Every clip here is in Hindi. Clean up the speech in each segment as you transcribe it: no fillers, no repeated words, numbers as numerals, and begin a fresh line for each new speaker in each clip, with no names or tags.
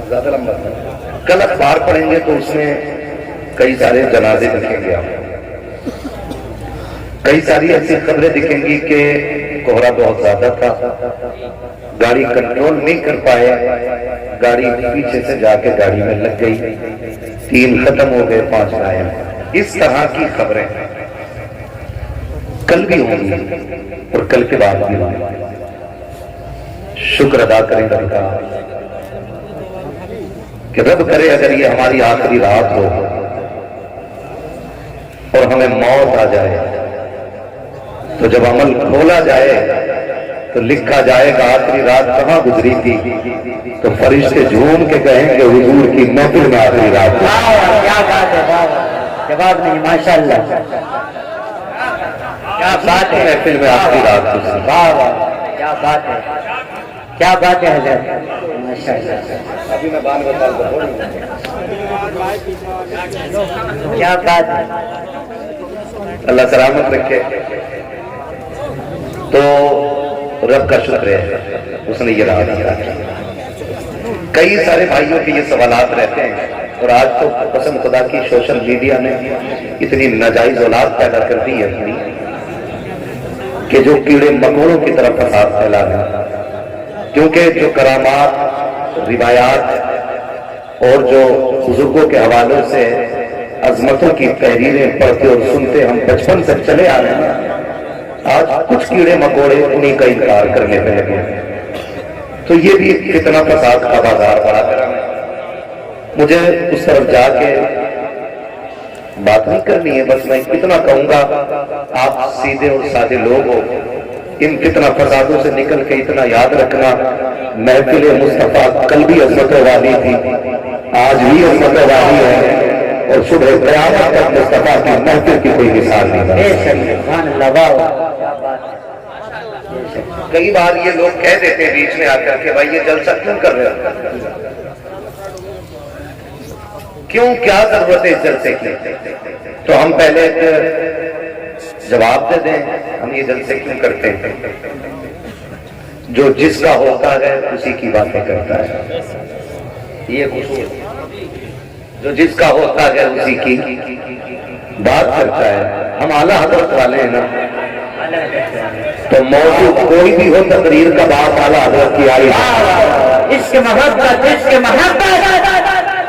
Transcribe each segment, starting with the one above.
ज्यादा लंबा था। कल अखबार पढ़ेंगे तो उसमें कई सारे जनाजे दिखेंगे आपको, कई सारी ऐसी खबरें दिखेंगी कि कोहरा बहुत ज्यादा था, गाड़ी कंट्रोल नहीं कर पाए, गाड़ी पीछे से जाके गाड़ी में लग गई, 3 खत्म हो गए, 5 घायल। इस तरह की खबरें कल भी होंगी और कल के बाद भी होंगी। शुक्र अदा करें रब का कि रब करे अगर ये हमारी आखिरी रात हो और हमें मौत आ जाए तो जब अमल खोला जाए तो लिखा जाएगा आखिरी रात कहां गुजरी थी, तो फरिश्ते झूम के कहेंगे हुजूर की महफिल में आखिरी रात।
क्या बात है, जवाब नहीं, माशाअल्लाह, क्या बात है,
महफिल में आखिरी रात।
वाह वाह, क्या बात है, क्या बात है हज़रत, माशाअल्लाह।
अभी मैं बात बता दूं,
क्या बात है,
अल्लाह सलामत रखे। तो रब का शुक्र है उसने ये राह दिया। कई सारे भाइयों के ये सवालात रहते हैं और आज तो कसम खुदा की सोशल मीडिया ने इतनी नाजायज औलाद पैदा कर दी है अपनी कि जो कीड़े मकोड़ों की तरफ फसाद फैला है। क्योंकि जो करामात, रिवायात और जो बुजुर्गों के हवालों से अजमतों की तहरीरें पढ़ते और सुनते हम बचपन से चले आ रहे हैं, आज कुछ कीड़े मकोड़े उन्हीं का इनकार करने पे लगे। तो ये भी कितना फसाद का बाजार बड़ा करा है। मुझे उस तरफ जाके बात नहीं करनी है, बस मैं इतना कहूंगा, आप सीधे और सादे लोग हो, इन कितना फसादों से निकल के इतना याद रखना, महफिल मुस्तफा कल भी अजमत वाली थी, आज भी अजमत वाली है और सुबह क़यामत तक मुस्तफा की महफिल की कोई मिसाल नहीं। कई बार ये लोग कह देते हैं बीच में आकर के भाई ये जलसा क्यों कर रहे हो, क्यों, क्या जरूरत है इस जलसे की। तो हम पहले जवाब दे दें, हम ये जलसे क्यों करते हैं। जो जिसका होता है उसी की बातें करता है, ये उसूल, जो जिसका होता है उसी की बात करता है। हम आला हजरत वाले हैं ना, तो मौजू कोई भी हो तकरीर का बात आला हजरत की आई।
इश्क मोहब्बत, इश्क मोहब्बत,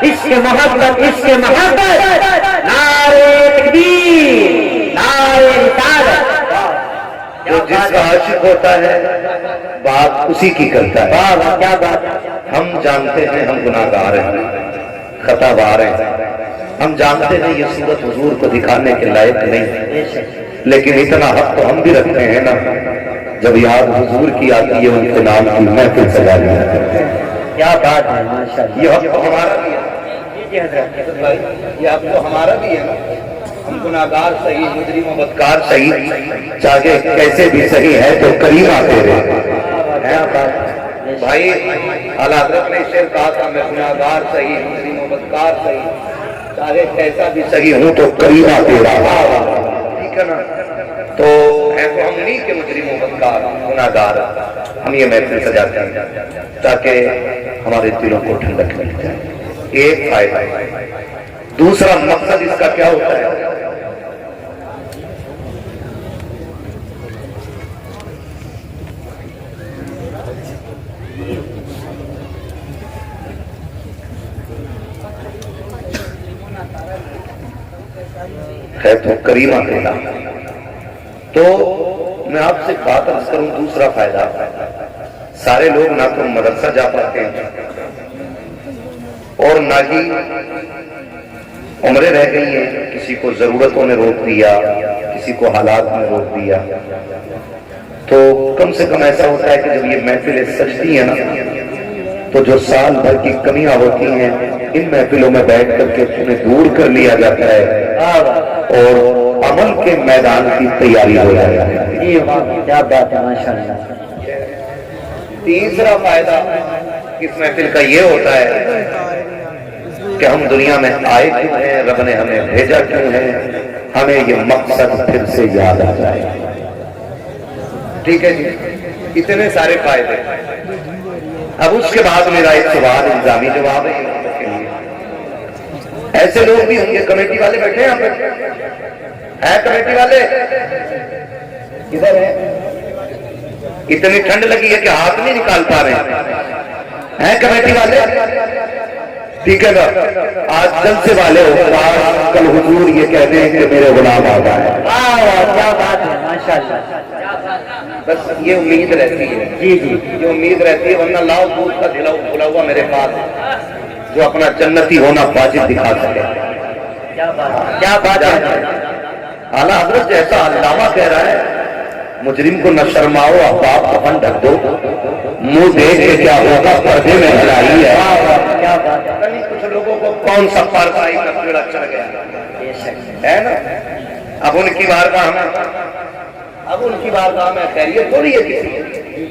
इश्क मोहब्बत, इश्क मोहब्बत, नारे तकबीर, नारे रिसालत।
जो जिसका आशिक होता है बात उसी की करता है।
वाह, क्या बात।
हम जानते हैं हम गुनाहगार हैं, खतावार हैं, हम जानते हैं ये सूरत हुजूर को दिखाने के लायक नहीं, लेकिन इतना हक तो हम भी रखते हैं ना, जब याद हुजूर की आती है उनके नाम की महफिल सजा दी जाती है।
क्या बात है, माशाअल्लाह।
ये हक तो हमारा भी है, ये हक तो हमारा भी है ना। हम गुनाहगार सही, मुजरिम बदकार सही, चाहे कैसे भी सही है तो करीम आते रहे। भाई आला हज़रत ने शेर कहा था, मैं गुनाहगार सही, मुजरिम बदकार सही, चाहे कैसा भी सही हूं तो करीम आते रहा। ठीक है ना। तो है तो हम नहीं के मुजरिम बदकार गुनाहगार, हम ये महफिल सजाते हैं ताकि हमारे दिलों को ठंडक मिल जाए। एक फायदा। दूसरा मकसद इसका क्या होता है, है तो करीमा कहना। तो मैं आपसे बात अर्ज करूं, दूसरा फायदा, सारे लोग ना तो मदरसा जा पाते हैं और ना ही उम्रें रह गई हैं, किसी को जरूरतों ने रोक दिया, किसी को हालात ने रोक दिया। तो कम से कम ऐसा होता है कि जब ये महफिलें सजती हैं ना, तो जो साल भर की कमियां होती हैं इन महफिलों में बैठ करके उन्हें दूर कर लिया जाता है और अमल के मैदान की तैयारी हो जाती है।
क्या बात है, माशाअल्लाह।
तीसरा फायदा इस महफिल का ये होता है कि हम दुनिया में आए क्यों हैं, रब ने हमें भेजा क्यों है, हमें ये मकसद फिर से याद आ जाए। ठीक है जी, इतने सारे फायदे। अब उसके बाद मेरा एक सवाल इंतजामी जवाब है के लिए। ऐसे लोग भी होंगे, कमेटी वाले बैठे हैं यहाँ पे, है कमेटी वाले किधर है? इतनी ठंड लगी है कि हाथ नहीं निकाल पा रहे हैं कमेटी वाले? ठीक है ना, आज जलसे वाले हो, कल हुजूर ये कहते हैं कि मेरे गुलाम आ गए।
क्या बात है, माशाल्लाह।
बस ये उम्मीद रहती है,
जी जी,
ये उम्मीद रहती है, वरना लाओ दूध का खुला हुआ मेरे पास जो अपना जन्नती होना वाजिब दिखा सके।
क्या बात है।
आला हजरत जैसा अल्लामा कह रहा है, मुजरिम को न शर्माओ, अब बाप कफन ढक दो, मुंह देख के क्या होगा, पर्दे में हलाई है।
क्या बात है।
कुछ लोगों को कौन सा पारसाई का पेड़ चढ़ गया है ना, अब उनकी बारगाह में, अब उनकी बारगाह में खैरियत थोड़ी है किसी की।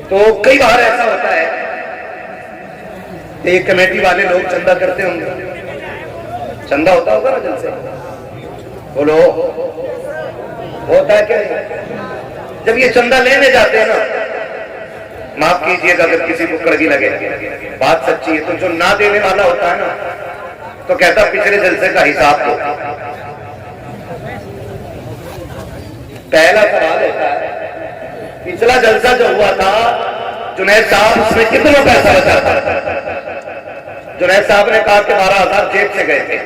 तो कई बार ऐसा होता है, एक कमेटी वाले लोग चंदा करते होंगे, चंदा होता होगा ना जलसे, बोलो होता है क्या? जब ये चंदा लेने जाते हैं ना, माफ कीजिएगा अगर किसी को कड़वी लगे, बात सच्ची है, तो जो ना देने वाला होता है ना, तो कहता पिछले जलसे का हिसाब दो। पहला सवाल होता है, पिछला जलसा जो हुआ था जुनैद साहब, उसमें कितना पैसा बचा था? जुनैद साहब ने कहा कि 12,000 जेब से गए थे,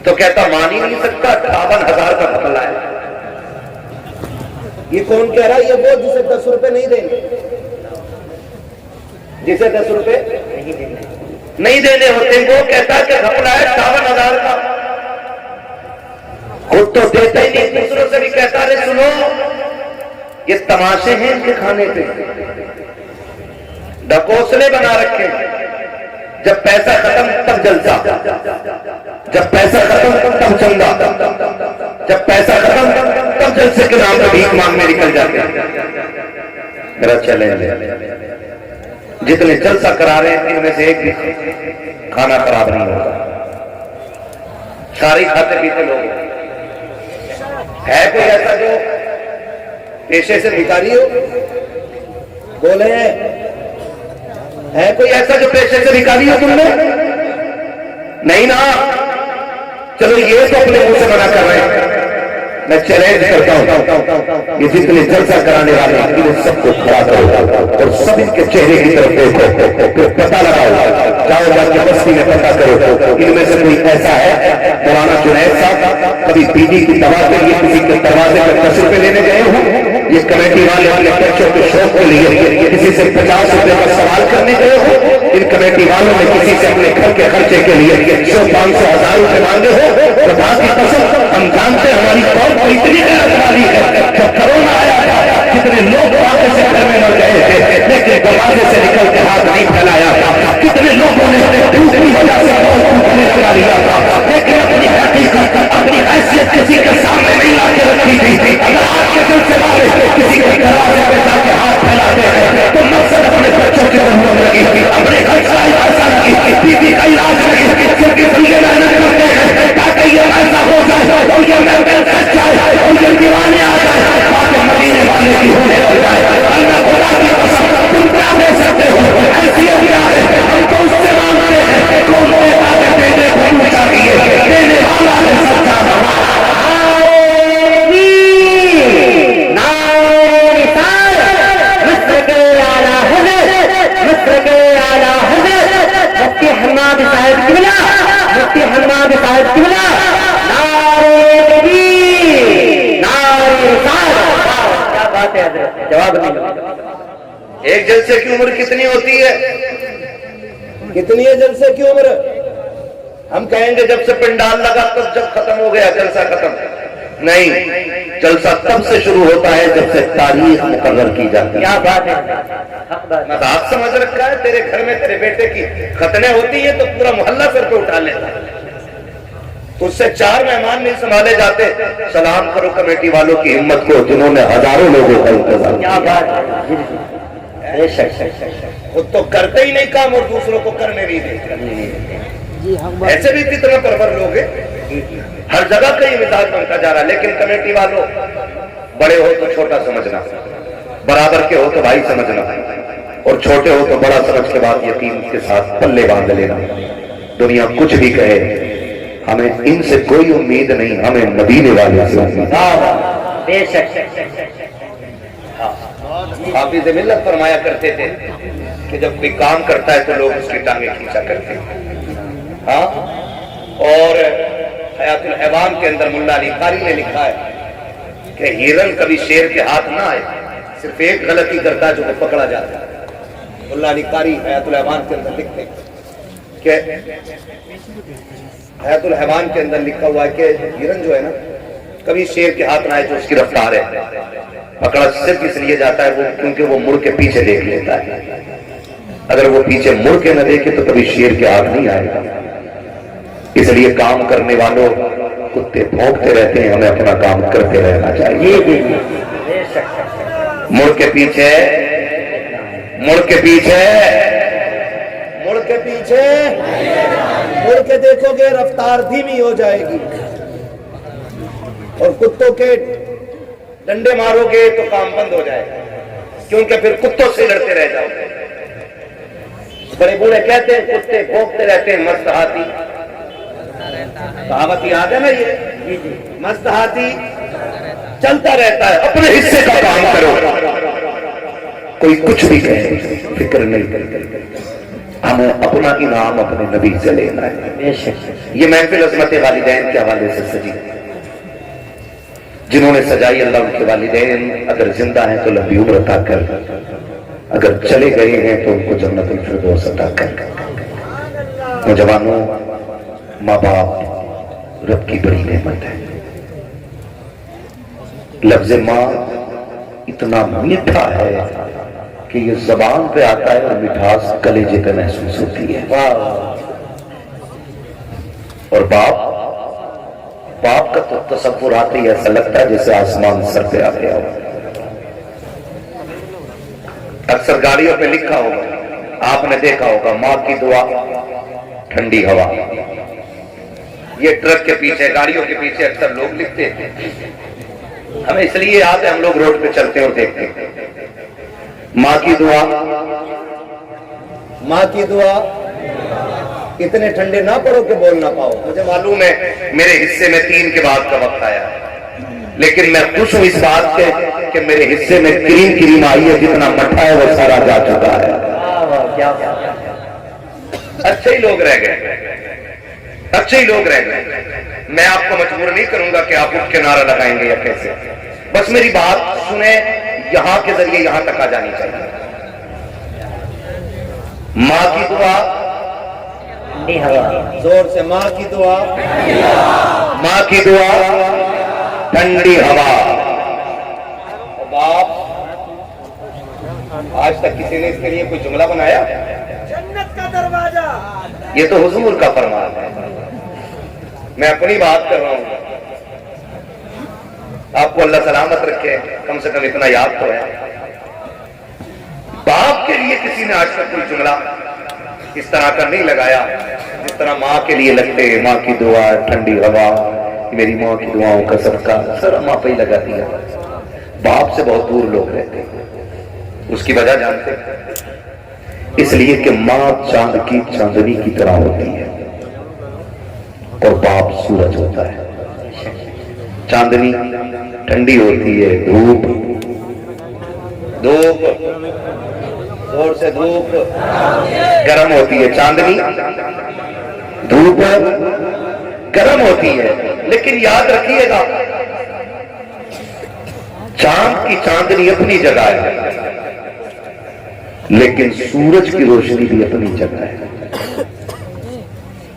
तो कहता मान ही नहीं सकता 58,000 का घपला है। ये कौन कह रहा है? ये वो जिसे 10 रुपए नहीं देंगे, जिसे 10 रुपए नहीं देने होते, वो कहता कि घपला है 58,000 का। खुद तो देता ही नहीं, दूसरों से भी कहता है सुनो ये तमाशे हैं इनके खाने पे, ढकोसले बना रखे, जब पैसा खत्म तब जलसा, जब पैसा खत्म तब चंदा, जब पैसा खत्म तब जलसे के नाम पर भीख मांगने निकल जाते हैं। मेरा चैलेंज है, जितने जलसा करा रहे हैं इनमें से एक भी खाना खराब नहीं होगा, सारे खाते पीते लोग। है कोई ऐसा जो पेशे से भिखारी हो? बोले है कोई ऐसा जो पेशे से भिखारी हो तुमने? नहीं ना, चलो ये तो अपने मुंह से मना कर रहे हैं, मैं चैलेंज करता हूं, ये जितने जलसा कराने वाले हैं सबको खड़ा करो और सब इनके चेहरे की तरफ देखो, फिर पता लगाओ, जाओ जाके बस्ती में पता करो इनमें से कोई ऐसा है। मौलाना जुनैद साहब कभी बीवी की दवा के लिए किसी के दरवाजे पर 10 रुपए लेने गए हो? ये कमेटी वाले अपने बच्चों के शौक के लिए किसी से 50 रुपए का सवाल करने गए हो? इन कमेटी वालों ने किसी से अपने घर के खर्चे के लिए 100, 500, 1000 रुपए मांगे हो? खुदा की कसम हम जानते हमारी कौन को इतनी गलत वाली है। जब कोरोना आया था कितने लोग दरवाजे से घर में मर गए थे, लेकिन दरवाजे से निकल के हाथ नहीं फैलाया था। कितने लोगों ने दूसरी वजह से करा लिया था, लेकिन अपनी हकीकत, अपनी हैसियत किसी के सामने नहीं ला के रखी थी। अगर आपके दिल से वाले किसी के दरवाजे पे जाके हाथ फैलाते हैं तो मकसद अपने बच्चों की जरूरत लगी, अपने घर का पैसा लगी, बीवी का इलाज लगी, क्योंकि ये मेहनत करते हैं ताकि ये ऐसा हो जाए और ये मेहनत सच जाए और ये दीवाने आ जाए, ताकि मदीने वाले की होने लग जाए। अल्लाह खुदा की कसम तुम क्या दे सकते हो? ऐसी क्या है हम तो उससे मांगते हैं, कौन देता है? देने को तू चाहिए, देने वाला है सच्चा भगवान।
हमाद साहिब किबला, मुफ्ती हमाद साहिब किबला, नारे तकबीर, नारे रिसालत। क्या बात है हज़रत, जवाब नहीं।
एक जलसे की उम्र कितनी होती है?
कितनी है जलसे की उम्र?
हम कहेंगे जब से पंडाल लगा तब जब खत्म हो गया जलसा खत्म, नहीं, जलसा तब से शुरू होता है जब से तारीख मुकर्रर की जाती है।
क्या बात है,
मजाक समझ रखा है? तेरे घर में तेरे बेटे की खतने होती है तो पूरा मोहल्ला सर पे उठा लेता है, तो उससे 4 मेहमान नहीं संभाले जाते। सलाम करो कमेटी वालों की हिम्मत को जिन्होंने हजारों लोगों का इंतजाम।
क्या बात है,
खुद तो करते ही नहीं काम और दूसरों को करने नहीं देते। ऐसे भी कितने परवर लोग हैं, हर जगह का ये मिजाज बनता जा रहा है। लेकिन कमेटी वालों, बड़े हो तो छोटा समझना, बराबर के हो तो भाई समझना, और छोटे हो तो बड़ा समझ के बाद यकीन के साथ पल्ले बांध लेना। दुनिया कुछ भी कहे, हमें इनसे कोई उम्मीद नहीं, हमें मदीने वाले से उम्मीद।
बेशक
हाफिज मिल्लत फरमाया करते थे कि जब कोई काम करता है तो लोग उसकी टांगे खींचा करते हैं। हाँ, और हयातुल हैवान के अंदर मुल्ला अली कारी ने लिखा है कि हिरन कभी शेर के हाथ ना आए, सिर्फ एक गलती करता है जो वो पकड़ा जाता है। मुल्ला अली कारी हयातुल हैवान के अंदर लिखते हैं कि हयातुल हैवान के अंदर लिखा हुआ है कि हिरन जो है ना कभी शेर के हाथ ना आए जो उसकी रफ्तार है, पकड़ा सिर्फ इसलिए जाता है वो क्योंकि वो मुड़ के पीछे देख लेता है। अगर वो पीछे मुड़ के न देखे तो कभी शेर के हाथ नहीं आएगा। इसलिए काम करने वालों कुत्ते भौंकते रहते हैं, हमें अपना काम करते रहना चाहिए। मुड़ के पीछे, मुड़ के पीछे,
मुड़ के पीछे, मुड़ के देखोगे रफ्तार धीमी हो जाएगी, और कुत्तों के डंडे मारोगे तो काम बंद हो जाएगा, क्योंकि फिर कुत्तों से लड़ते रह जाओगे। बड़े बूढ़े कहते हैं कुत्ते भौंकते रहते हैं, मस्त हाथी, कहावत याद है ना ये, मस्त हाथी चलता रहता है।
अपने हिस्से का काम करो, कोई कुछ भी कहे फिक्र नहीं करते, हमें अपना इनाम अपने नबी से लेना है। ये महफिल अज़मत वालिदैन के हवाले से सजी, जिन्होंने सजाई अल्लाह उनके वालिदैन अगर जिंदा हैं तो लंबी उम्र अता कर, अगर चले गए हैं तो उनको जन्नतुल फिरदौस अता कर। नौजवानों, माँ बाप रब की बड़ी नेमत है। लफ्ज़ माँ इतना मीठा है कि ये जबान पे आता है और मिठास कलेजे पे महसूस होती है। और बाप, बाप का तो तसव्वुर आते ही ऐसा लगता है जैसे आसमान सर पे आ गया हो। अक्सर गाड़ियों पे लिखा होगा, आपने देखा होगा, माँ की दुआ ठंडी हवा। ये ट्रक के पीछे, गाड़ियों के पीछे अक्सर लोग लिखते हैं। हमें इसलिए याद है, हम लोग रोड पे चलते और देखते हैं माँ की दुआ,
माँ की दुआ। इतने ठंडे ना पड़ो कि बोल ना पाओ।
मुझे मालूम है मेरे हिस्से में 3 के बाद का वक्त आया, लेकिन मैं खुश हूं इस बात से कि मेरे हिस्से में क्रीम आई है, जितना मठा है वो सारा जा चुका है। अच्छे ही लोग रह गए, अच्छे ही लोग रह गए। मैं आपको मजबूर नहीं करूंगा कि आप उठ के नारा लगाएंगे या कैसे, बस मेरी बात सुने, यहां के जरिए यहां तक आ जानी चाहिए। माँ की दुआ,
जोर से माँ की दुआ,
माँ की दुआ ठंडी हवा। बाप, आज तक किसी ने इसके लिए कोई जुमला बनाया?
जन्नत का दरवाजा,
ये तो हुजूर का फरमान है, मैं अपनी बात कर रहा हूं। आपको अल्लाह सलामत रखे, कम से कम इतना याद तो है। बाप के लिए किसी ने आज तक कोई जुमला इस तरह का नहीं लगाया जिस तरह माँ के लिए लगते। माँ की दुआ, ठंडी हवा, मेरी माँ की दुआओं का सबका सर माँ पे ही लगा दिया। बाप से बहुत दूर लोग रहते हैं, उसकी वजह जानते हैं, इसलिए कि माँ चांद की चांदनी की तरह होती है और बाप सूरज होता है। चांदनी ठंडी होती है, धूप, धूप जोर से धूप गर्म होती है, चांदनी धूप गर्म होती है। लेकिन याद रखिएगा, चांद की चांदनी अपनी जगह है, लेकिन सूरज की रोशनी भी अपनी जगह है।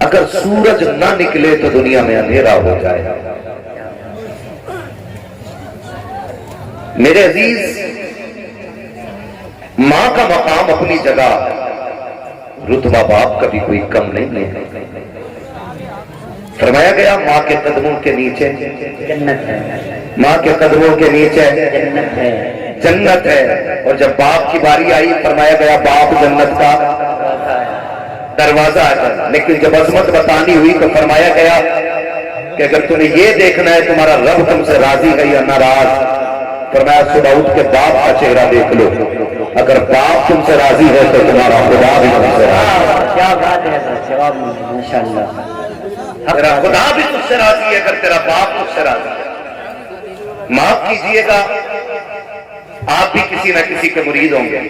अगर सूरज ना निकले तो दुनिया में अंधेरा हो जाएगा। मेरे अजीज, मां का मकाम अपनी जगह, रुतबा बाप का भी कोई कम नहीं है। फरमाया गया मां के कदमों के नीचे
जन्नत है,
मां के कदमों के नीचे
जन्नत है,
जन्नत है। और जब बाप की बारी आई, फरमाया गया बाप जन्नत का दरवाजा है। लेकिन जब अजमत बतानी हुई तो फरमाया गया कि अगर तुम्हें यह देखना है तुम्हारा रब तुमसे राजी है या नाराज, फरमाया सुबह उठ के बाप का चेहरा देख लो, अगर बाप तुमसे राजी है तो तुम्हारा खुदा भी तुमसे राजी है।
क्या बात है सर, जवाब माशाल्लाह।
तेरा खुदा भी तुझसे राजी है अगर तेरा बाप तुझसे राजी है। माफ कीजिएगा, आप भी किसी न किसी के मुरीद होंगे।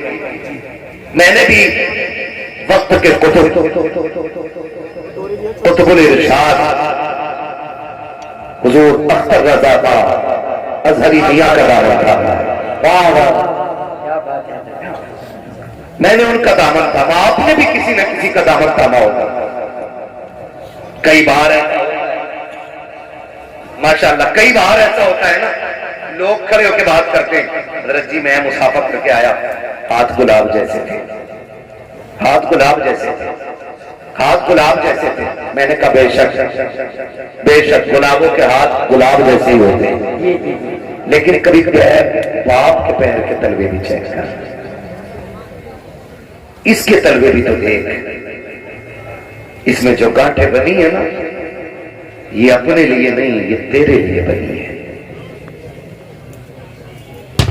मैंने भी वक्त के कुतुबुल इरशाद हुजूर अख्तर रजा का अजहरी मियां का दामन था। वाह वाह,
क्या बात है।
मैंने उनका दामन थामा, आपने भी किसी न किसी का दामन थामा होगा। कई बार ऐसा माशाअल्लाह, कई बार ऐसा होता है ना, लोग खड़े होकर बात करते हैं, हजरत जी मैं मुसाफा करके आया, हाथ गुलाब जैसे थे, हाथ गुलाब जैसे थे, हाथ गुलाब जैसे थे। मैंने कहा बेशक बेशक गुलाबों के हाथ गुलाब जैसे ही होते हैं, लेकिन कभी कभी बाप के पैर के तलवे भी चेक कर, इसके तलवे भी तो देख, इसमें जो गांठें बनी है ना, ये अपने लिए नहीं, ये तेरे लिए बनी है।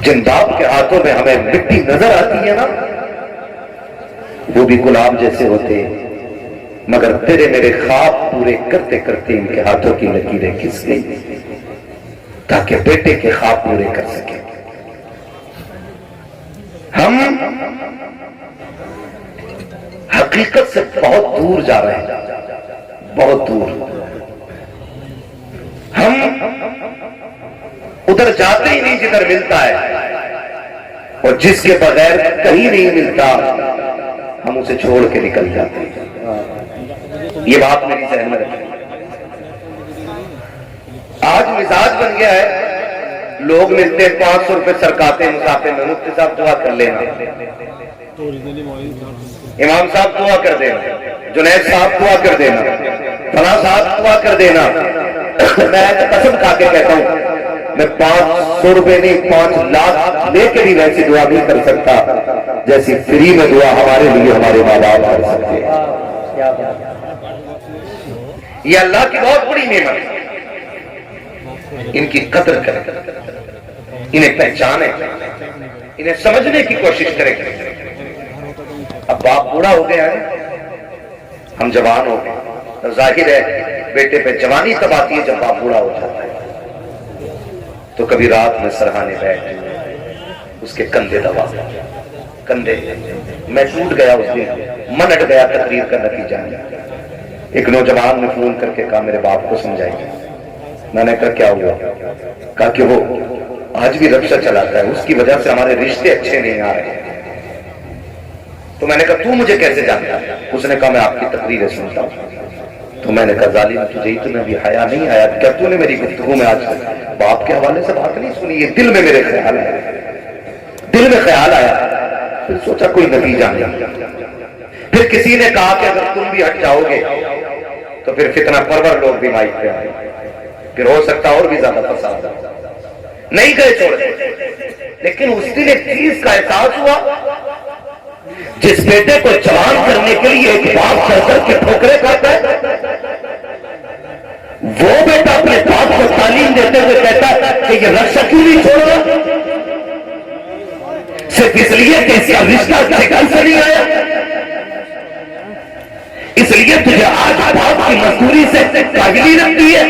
जिन बाप के हाथों में हमें मिट्टी नजर आती है ना, वो भी गुलाब जैसे होते हैं, मगर तेरे मेरे ख्वाब पूरे करते करते इनके हाथों की लकीरें खिस गई, ताकि बेटे के ख्वाब पूरे कर सके। हम हकीकत से बहुत दूर जा रहे हैं, बहुत दूर। हम उधर जाते ही नहीं जिधर मिलता है, और जिसके बगैर कहीं नहीं मिलता हम उसे छोड़ के निकल जाते हैं। ये बात मेरी जहन में रखें। आज मिजाज बन गया है, लोग मिलते 500 रुपए सरकाते हैं मुसाफिर में, मुफ्ती साहब दुआ कर लेना, इमाम साहब दुआ कर देना, जुनैद साहब दुआ कर देना, फला साहब दुआ कर देना। मैं कसम खा के कहता हूं, मैं 500 रुपए नहीं 5 लाख लेके भी वैसी दुआ नहीं कर सकता जैसी फ्री में दुआ हमारे लिए हमारे माँ बाप कर सकते हैं। ये अल्लाह की बहुत बड़ी नेमत है, इनकी कदर करें, इन्हें पहचाने, इन्हें समझने की कोशिश करें। अब बाप बूढ़ा हो गया है, हम जवान हो गए, तो जाहिर है बेटे पे जवानी तब आती है जब बाप बूढ़ा हो जाता है। तो कभी रात में सरहाने बैठ उसके कंधे दबा, कंधे, मैं टूट गया उस दिन, मन अट गया तकरीर का नतीजा। एक नौजवान ने फोन करके कहा मेरे बाप को समझाइए। मैंने कहा क्या हुआ? कहा कि वो आज भी रक्षा चलाता है, उसकी वजह से हमारे रिश्ते अच्छे नहीं आ रहे। तो मैंने कहा तू मुझे कैसे जानता है? उसने कहा मैं आपकी तकरीरें सुनता हूं। तो मैंने कहा जालिम तुझे इतना भी हया नहीं आया क्या? तूने मेरी गुफ्तगू में आज बाप के हवाले से बात नहीं सुनी? ये दिल में मेरे ख्याल आया, दिल में ख्याल आया, फिर सोचा कोई नतीजा नहीं। फिर किसी ने कहा कि अगर तुम भी हट जाओगे तो फिर फितना परवर लोग भी माइक पे आए, फिर हो सकता और भी ज्यादा फसाद। नहीं गए छोड़, लेकिन उस दिन एक चीज का एहसास हुआ, जिस बेटे को जवान करने के लिए एक बाप चढ़ के ठोकरे खाता है, वो बेटा अपने बाप को तालीम देते हुए कहता है कि ये रक्षा क्यों नहीं छोड़ा, सिर्फ इसलिए कि इसका रिश्ता घर से नहीं आया, इसलिए तुझे आज बाप की मजदूरी से काबिली रखती है।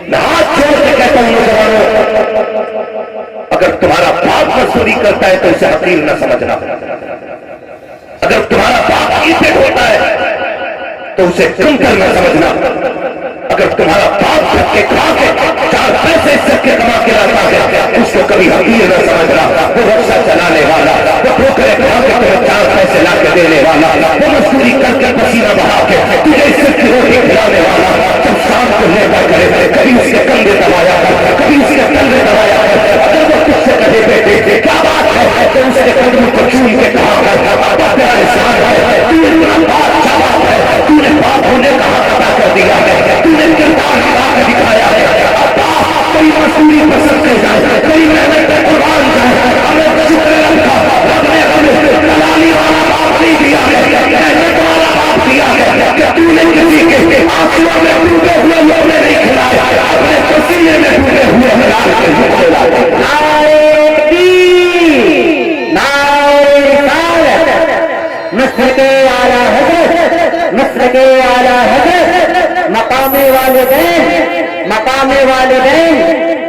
मैं हाथ छोड़ के कहता हूं नौजवानों, अगर तुम्हारा बाप मजदूरी करता है तो इसे हकीर न समझना। अगर तुम्हारा बाप ईटे होता है तो उसे कम करना समझना। अगर तुम्हारा बाप सबके खा के 4 पैसे सबके कमा के लाता है, उसको कभी हकीर न समझना। वो रक्षा चलाने वाला, वो ठोकरे खा के तुम्हें 4 पैसे ला के देने वाला, वो मजदूरी करके पसीना बहा के तुझे इज्जत की रोटी खिलाने वाला, जब शाम को लेकर करे कभी उसके कंधे दबाया कर, कभी उसके कंधे दबाया कर। अगर वो तुझसे कहे बेटे क्या बात है तो उसके कदम को चूम के कहा तेरा इंसान है, तू इतना बादशाह है, तूने बाप होने का हक अदा कर दिया है, तूने किरदार दिखाया है। अब कोई मजदूरी पसंद कर जाए, कोई मेहनत पे कुर्बान जाए, हमें शुक्र रखा रब ने हमें दलाली वाला बाप नहीं दिया है, मेहनत वाला बाप दिया है कि तूने किसी के आंसुओं में डूबे हुए लोग नहीं खिलाया, अपने पसीने में डूबे हुए हलाल के
नस्ल के आला हजरत, नस्ल के आला हजरत, मकामे वालिदैन, मकामे वालिदैन,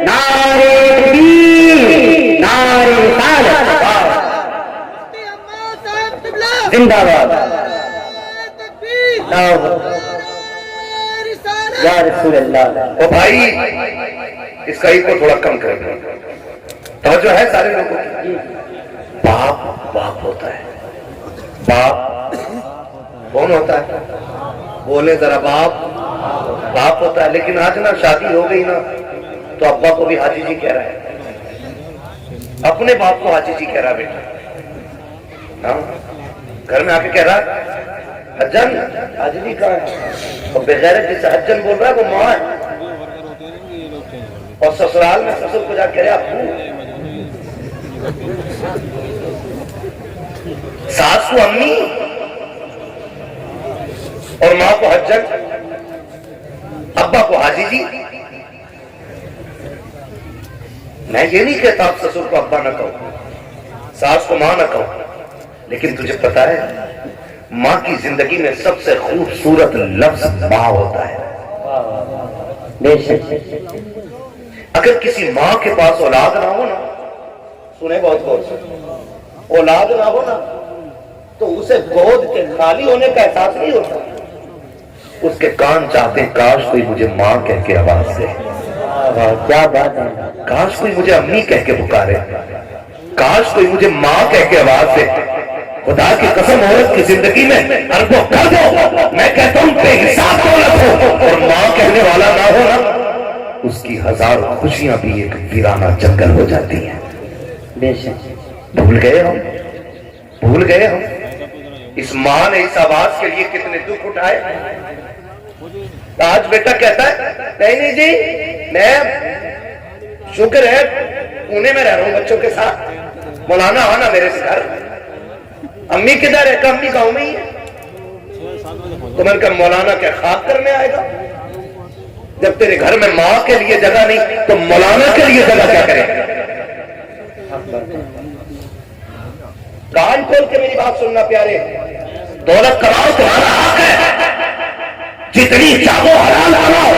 नारे तकबीर, नारे रिसालत, जिंदाबाद, या रसूल अल्लाह।
ओ भाई, इस कई को थोड़ा कम कर तो जो है सारे लोगों की। बाप बाप होता है, बाप कौन होता है? बोले जरा, बाप बाप होता है। लेकिन आज ना शादी हो गई ना तो अब्बा को भी हाजी जी कह रहा है, अपने बाप को हाजी जी कह रहा है बेटा। हाँ, घर में आके कह रहा है हज्जन, हाजी जी कहा है। और बेगैरत जिसे हज्जन बोल रहा है वो माँ है, और ससुराल में ससुर को जाके कह रहे अब्बू, सास को अम्मी और मां को हज्जन, अब्बा को हाजी जी। मैं ये नहीं कहता आप ससुर को अब्बा ना कहो, सास को मां ना कहो, लेकिन तुझे पता है मां की जिंदगी में सबसे खूबसूरत लफ्ज मां होता है। अगर किसी मां के पास औलाद ना हो ना, सुने बहुत गौर से, औलाद ना हो ना तो उसे गोद के खाली होने का एहसास नहीं होता। उसके कान चाहते काश कोई मुझे मां कह के आवाज दे,
क्या बात है,
काश कोई मुझे अम्मी कह के पुकारे, काश कोई मुझे मां कह के आवाज दे। खुदा की कसम, औरत की जिंदगी में अरबों कर दो, मैं कहता हूं बेहिसाब दौलत हो और मां कहने वाला ना हो ना, उसकी हजारों खुशियां भी एक वीराना जंगल हो जाती है।
बेशक
भूल गए हम, भूल गए हम इस मां ने इस आवाज के लिए कितने दुख उठाए। आज बेटा कहता है नहीं जी, मैं शुक्र है पुणे में रह रहा हूं बच्चों के साथ, मौलाना आना मेरे से घर। अम्मी किधर है? अम्मी गांव में ही है। तो मैंने कहा मौलाना क्या खाक करने आएगा? जब तेरे घर में मां के लिए जगह नहीं तो मौलाना के लिए जगह क्या करेगा? कान खोल के मेरी बात सुनना प्यारे, दौलत कमाओ तुम्हारा हक है, जितनी चाहो हलाल कमाओ,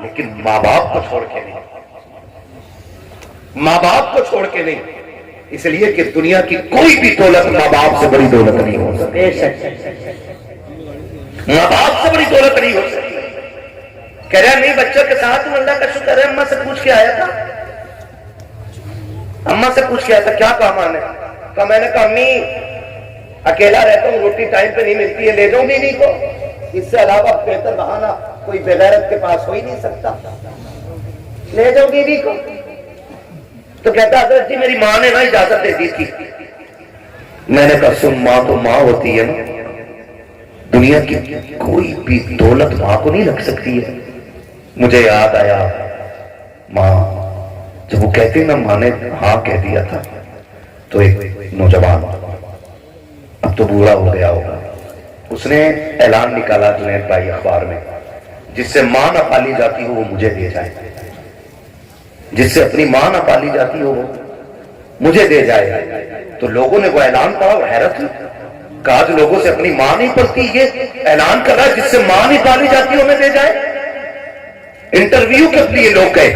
लेकिन माँ बाप को छोड़ के नहीं, माँ बाप को छोड़ के नहीं। इसलिए कि दुनिया की कोई भी दौलत माँ बाप से बड़ी दौलत नहीं हो सकती, माँ बाप से बड़ी दौलत नहीं हो सकती। कह रहा नहीं बच्चों के साथ अल्लाह का शुक्र है, अम्मा से पूछ के आया था, अम्मा से पूछ के आया था क्या काम आने का। मैंने कहा अम्मी अकेला रहता हूँ, रोटी टाइम पे नहीं मिलती है, ले जाऊं बीवी को, इससे अलावा बेहतर बहाना कोई बेगैरत के पास हो ही नहीं सकता, ले जाओ बीवी को। तो कहता हजरत जी मेरी माँ ने ना इजाजत दे दी थी। मैंने कहा सुन, माँ तो माँ होती है ना, दुनिया की कोई भी दौलत माँ को नहीं रख सकती है। मुझे याद आया माँ जब वो कहती ना माँ ने हाँ कह दिया था, तो एक नौजवान अब तो बूढ़ा हो गया होगा, उसने ऐलान निकाला जुनैद भाई अखबार में, जिससे मां ना पाली जाती हो वो मुझे दे जाए, जिससे अपनी मां ना पाली जाती हो वो मुझे दे जाए। तो लोगों ने वो ऐलान पढ़ा और हैरत हुई, कहा आज लोगों से अपनी मां नहीं पलती, ये ऐलान कर रहा है जिससे मां नहीं पाली जाती हो मैं दे जाए। इंटरव्यू के लिए लोग गए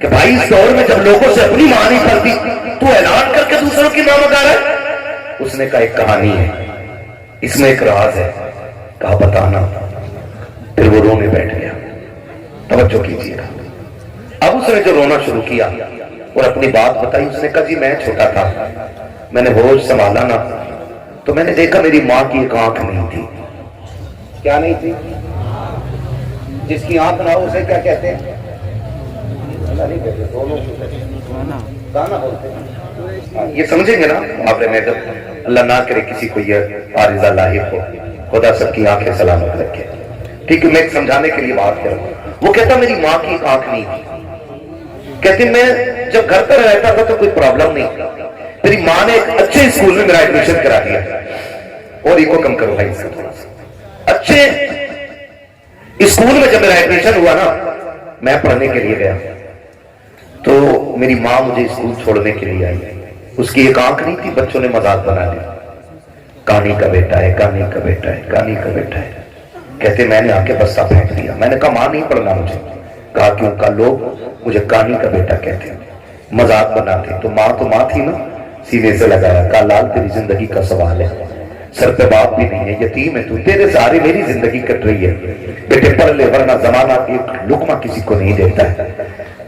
कि भाई इस दौर में जब लोगों से अपनी मां नहीं पलती तो ऐलान करके दूसरों की मां मगा रहा है। उसने कहा एक कहानी है, इसमें एक राज है। कहा बताना। फिर वो रोने बैठ गया। तवज्जो कीजिएगा, अब उसने जो रोना शुरू किया और अपनी बात बताई, उसने कहा जी मैं छोटा था, मैंने होश संभाला ना तो मैंने देखा मेरी मां की एक आंख नहीं थी। क्या नहीं थी? जिसकी आंख ना हो उसे क्या कहते हैं? नहीं कहते, दोनों गाना बोलते हैं। ये समझेंगे ना आपने, मैं जब अल्लाह ना करे किसी को ये आरिज़ा लाहिक हो, खुदा सबकी आंखें सलामत रखे। ठीक है, मैं समझाने के लिए बात कर रहा हूं। वो कहता मेरी मां की आंख नहीं थी, कहती मैं जब घर पर रहता था तो कोई प्रॉब्लम नहीं, मेरी मां ने एक अच्छे स्कूल में मेरा एडमिशन करा दिया। और इको कम करो भाई, थोड़ा सा अच्छे स्कूल में जब मेरा एडमिशन हुआ ना, मैं पढ़ने के लिए गया तो मेरी मां मुझे स्कूल छोड़ने के लिए आई। उसकी एक आंख नहीं थी, बच्चों ने मजाक बना लिया,
कहानी का बेटा है, कहानी का बेटा है, कहानी का बेटा है। कहते मैंने आके बस्ता फेंक दिया। मैंने कहा मां नहीं पढ़ना मुझे। कहा क्यों? का लोग मुझे कहानी का बेटा कहते हैं, मजाक बनाते। तो मां थी ना, सीने से लगाया। कहा लाल तेरी जिंदगी का सवाल है, सर पे बाप भी नहीं है, यतीम है तू, तेरे सहारे मेरी जिंदगी कट रही है। बेटे पढ़ ले वरना जमाना एक लुकमा किसी को नहीं देता है।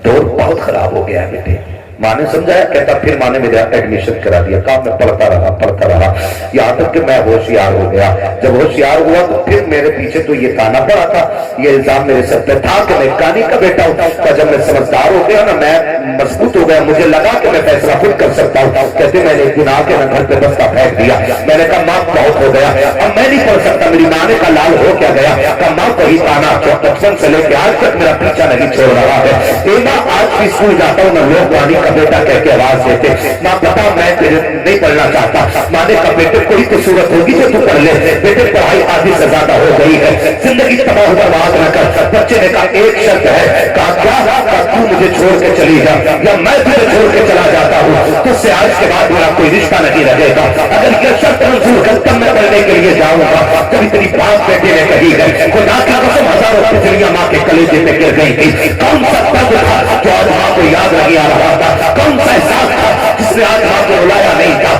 दौर बहुत खराब हो गया है बेटे। माँ ने समझाया। कहता फिर माँ ने मेरा एडमिशन करा दिया। काम में पढ़ता रहा यहाँ तक कि मैं होशियार हो गया। जब होशियार हुआ तो फिर मेरे पीछे तो ये ताना पड़ा था, ये इल्जाम मेरे सर पे था कि मैं कहानी का बेटा हूँ। जब मैं समझदार हो गया ना, मैं मजबूत हो गया, मुझे लगा कि मैं फैसला खुद कर सकता हूँ। कहते मैंने एक दिन आके ना घर पे बस्ता फेंक दिया। मैंने कहा माँ बहुत हो गया, अब मैं नहीं पढ़ सकता। मेरी माँ ने कहा लाल हो क्या गया? कहा माँ कोई ताना बचपन से लेकर आज तक मेरा पीछा नहीं छोड़ रहा है। माँ आज भी स्कूल जाता हूँ ना, लोग कहानी का बेटा कह के आवाज देते। माँ पता मैं तेरे नहीं पढ़ना चाहता। माँ ने कहा बेटे कोई तो सूरत होगी जो तू पढ़ ले। बेटे पढ़ाई आधी से ज्यादा हो गई है, जिंदगी तबाह बर्बाद न कर। बच्चे ने कहा एक शर्त है। कहा क्या? तू मुझे छोड़ के चली जा या मैं तुझे छोड़ के चला जाता हूँ, तुझसे आज के बाद मेरा कोई रिश्ता नहीं रहेगा। अगर यह शर्त मंजूर कर तब मैं पढ़ने के लिए जाऊंगा। कभी तेरी बात बेटे ने कही है, खुदा की कसम हजारों तितलियां माँ के कलेजे पे गिर गई थी। कौन सा पद था जो आज माँ को याद नहीं आ रहा था? कौन सा एहसास था जिसने आज माँ को रुलाया नहीं था?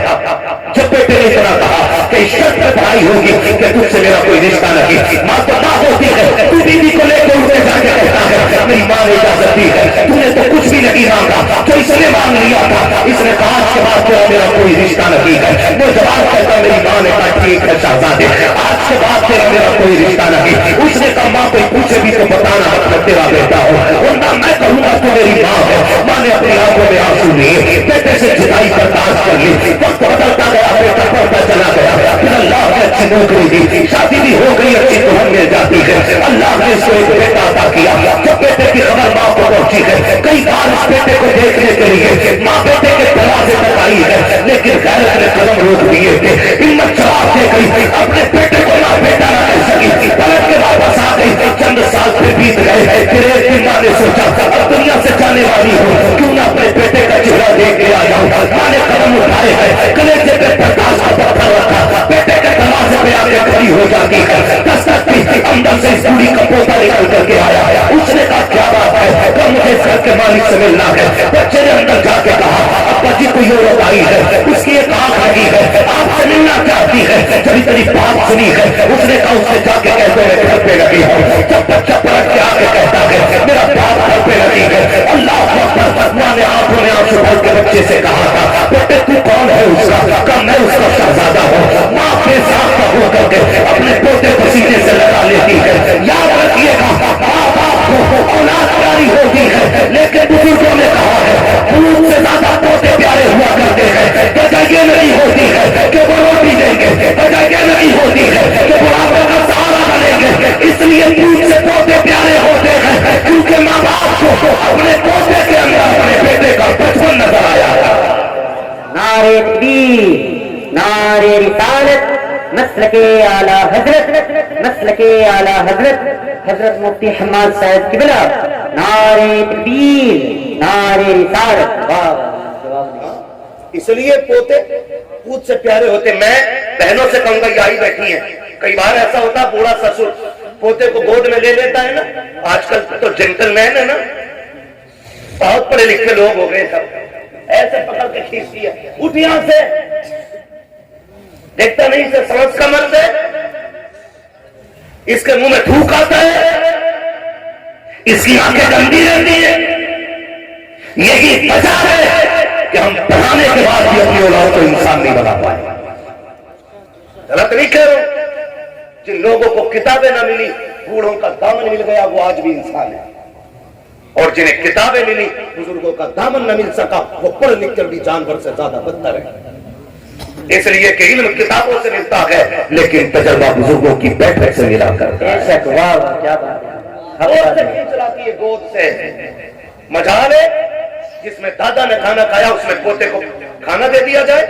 जब बेटे ने इतना कहा कि शर्त पे पढ़ाई होगी कि तुझसे मेरा कोई रिश्ता नहीं। माँ तो माँ होती है, तू बीवी को लेकर उठे जाके कहता है मेरी माँ ने इजाजत दी है, तूने तो कुछ भी नहीं मांगा जो इसने मांग लिया था। इसने कहा आज के बाद तेरा मेरा कोई रिश्ता नहीं है। वो जवाब कहता मेरी माँ ने कहा ठीक है शहजादे, आज के बाद तेरा मेरा कोई रिश्ता नहीं। उसने कहा माँ कोई पूछे भी तो बताना मत मैं तेरा बेटा हूँ, वरना मैं कहूंगा तू मेरी माँ है। माँ ने अपनी आंखों में आंसू लिए, बेटे से जुदाई बर्दाश्त कर ली। वक्त बदलता गया, बेटा पढ़ता चला गया। फिर अल्लाह ने अच्छी नौकरी दी, शादी भी हो गई, अच्छी दुल्हन मिल जाती है। अल्लाह ने इसको एक बेटा अता किया। जब बेटे की खबर माँ को पहुंची है, कई बार इस बेटे को देखने के लिए माँ बेटे के दरवाजे तक आई है, लेकिन गैरत ने कदम रोक दिए थे। हिम्मत जवाब दे गई, अपने बेटे को ना बेटा ना कह सकी, पलट के वापस आ गई। चंद साल फिर बीत गए। फिर एक दिन माँ ने सोचा अब दुनिया से जाने वाली हूँ, क्यों ना अपने बेटे का चेहरा देख के आ जाऊं। माँ ने कदम उठाए हैं, कलेजे पे प्रकाश का पत्थर रखा, बेटे के दरवाजे पे आके खड़ी हो जाती है। दस्तक दी, अंदर से इस बूढ़ी का पोता निकल करके आया। उसने कहा क्या बात है? कब मुझे इस घर के मालिक से मिलना है? बच्चे ने अंदर जाके कहा अब्बा जी को ये बताई है, उसकी एक आंख लगी है, आपसे मिलना चाहती है। जब इतनी बात सुनी है, उसने कहा उससे जाके कहते मैं घर पे लगी हूँ। जब बच्चा पलट के आके कहता है मेरा बाप घर पे लगी है, अल्लाह माँ ने आंखों में आंसू भर के बच्चे से कहा था बेटे तू कौन है उसका? कहा मैं उसका शहजादा हूँ। माँ बेसाख का हो करके अपने पोते को सीने से लगा लेती है। याद रखिएगा बाप को औलाद प्यारी होती है, लेकिन बुजुर्गों ने कहा है दूध से ज्यादा पोते प्यारे हुआ करते हैं। वजह ये नहीं होती है कि वो रोटी देंगे, वजह ये नहीं होती है कि बुढ़ापे का सहारा बनेंगे। इसलिए दूध से पोते प्यारे होते हैं क्योंकि माँ बाप को अपने पोते के अंदर अपने बेटे का बचपन नजर आया।
नारे तकबीर, नारे रिसालत, मसलके आला हजरत, मसलके आला हजरत हजरत मुफ्ती हम्माद साहब किबला। नारे तकबीर, नारे रिसालत। वाह,
इसलिए पोते पूत से प्यारे होते। मैं बहनों से कहूंगा ये आई बैठी है, कई बार ऐसा होता बूढ़ा ससुर पोते को गोद में ले लेता है ना। आजकल तो जेंटलमैन है ना, बहुत पढ़े लिखे लोग हो गए सब, ऐसे पकड़ के खींचती है, उठ यहां से, देखता नहीं से सांस कमर से, इसके मुंह में थूक आता है, इसकी आंखें गंदी रहती है। यही वजह है कि हम पढ़ाने के बाद भी अपनी औलाद को इंसान नहीं बना पाए। गलत नहीं कह रहा हूं, जिन लोगों को किताबें ना मिली, बूढ़ों का दामन मिल गया, वो आज भी इंसान है। और जिन्हें किताबें मिली, बुजुर्गों का दामन न मिल सका, वो पढ़ लिख कर भी जानवर से ज्यादा बदतर है। इसलिए कि इल्म किताबों से मिलता है, लेकिन तजर्बा बुजुर्गों की बैठक से मिला करता है।
बेशक, वाह क्या बात है।
गोद से खींच लाती है, गोद से। मजाल है जिसमें दादा ने खाना खाया उसमें पोते को खाना दे दिया जाए।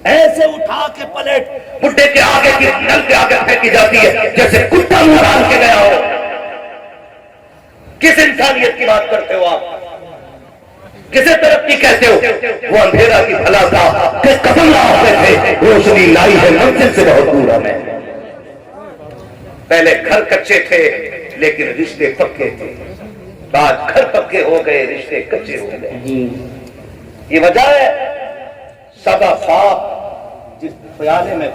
ऐसे उठा के पलेट बुड्ढे के आगे की नल के आगे फेंकी जाती है जैसे कुत्ता मुंह डाल के गया हो। किस इंसानियत की बात करते हो आप? किसे तरक्की कहते हो? वो अंधेरा की भला था कि कदम लाते थे, रोशनी लाई है मंजिल से बहुत दूर हमें। पहले घर कच्चे थे लेकिन रिश्ते पक्के थे, बाद घर पक्के हो गए, रिश्ते कच्चे हो गए। ये वजह है सदा बाप जिस प्याले में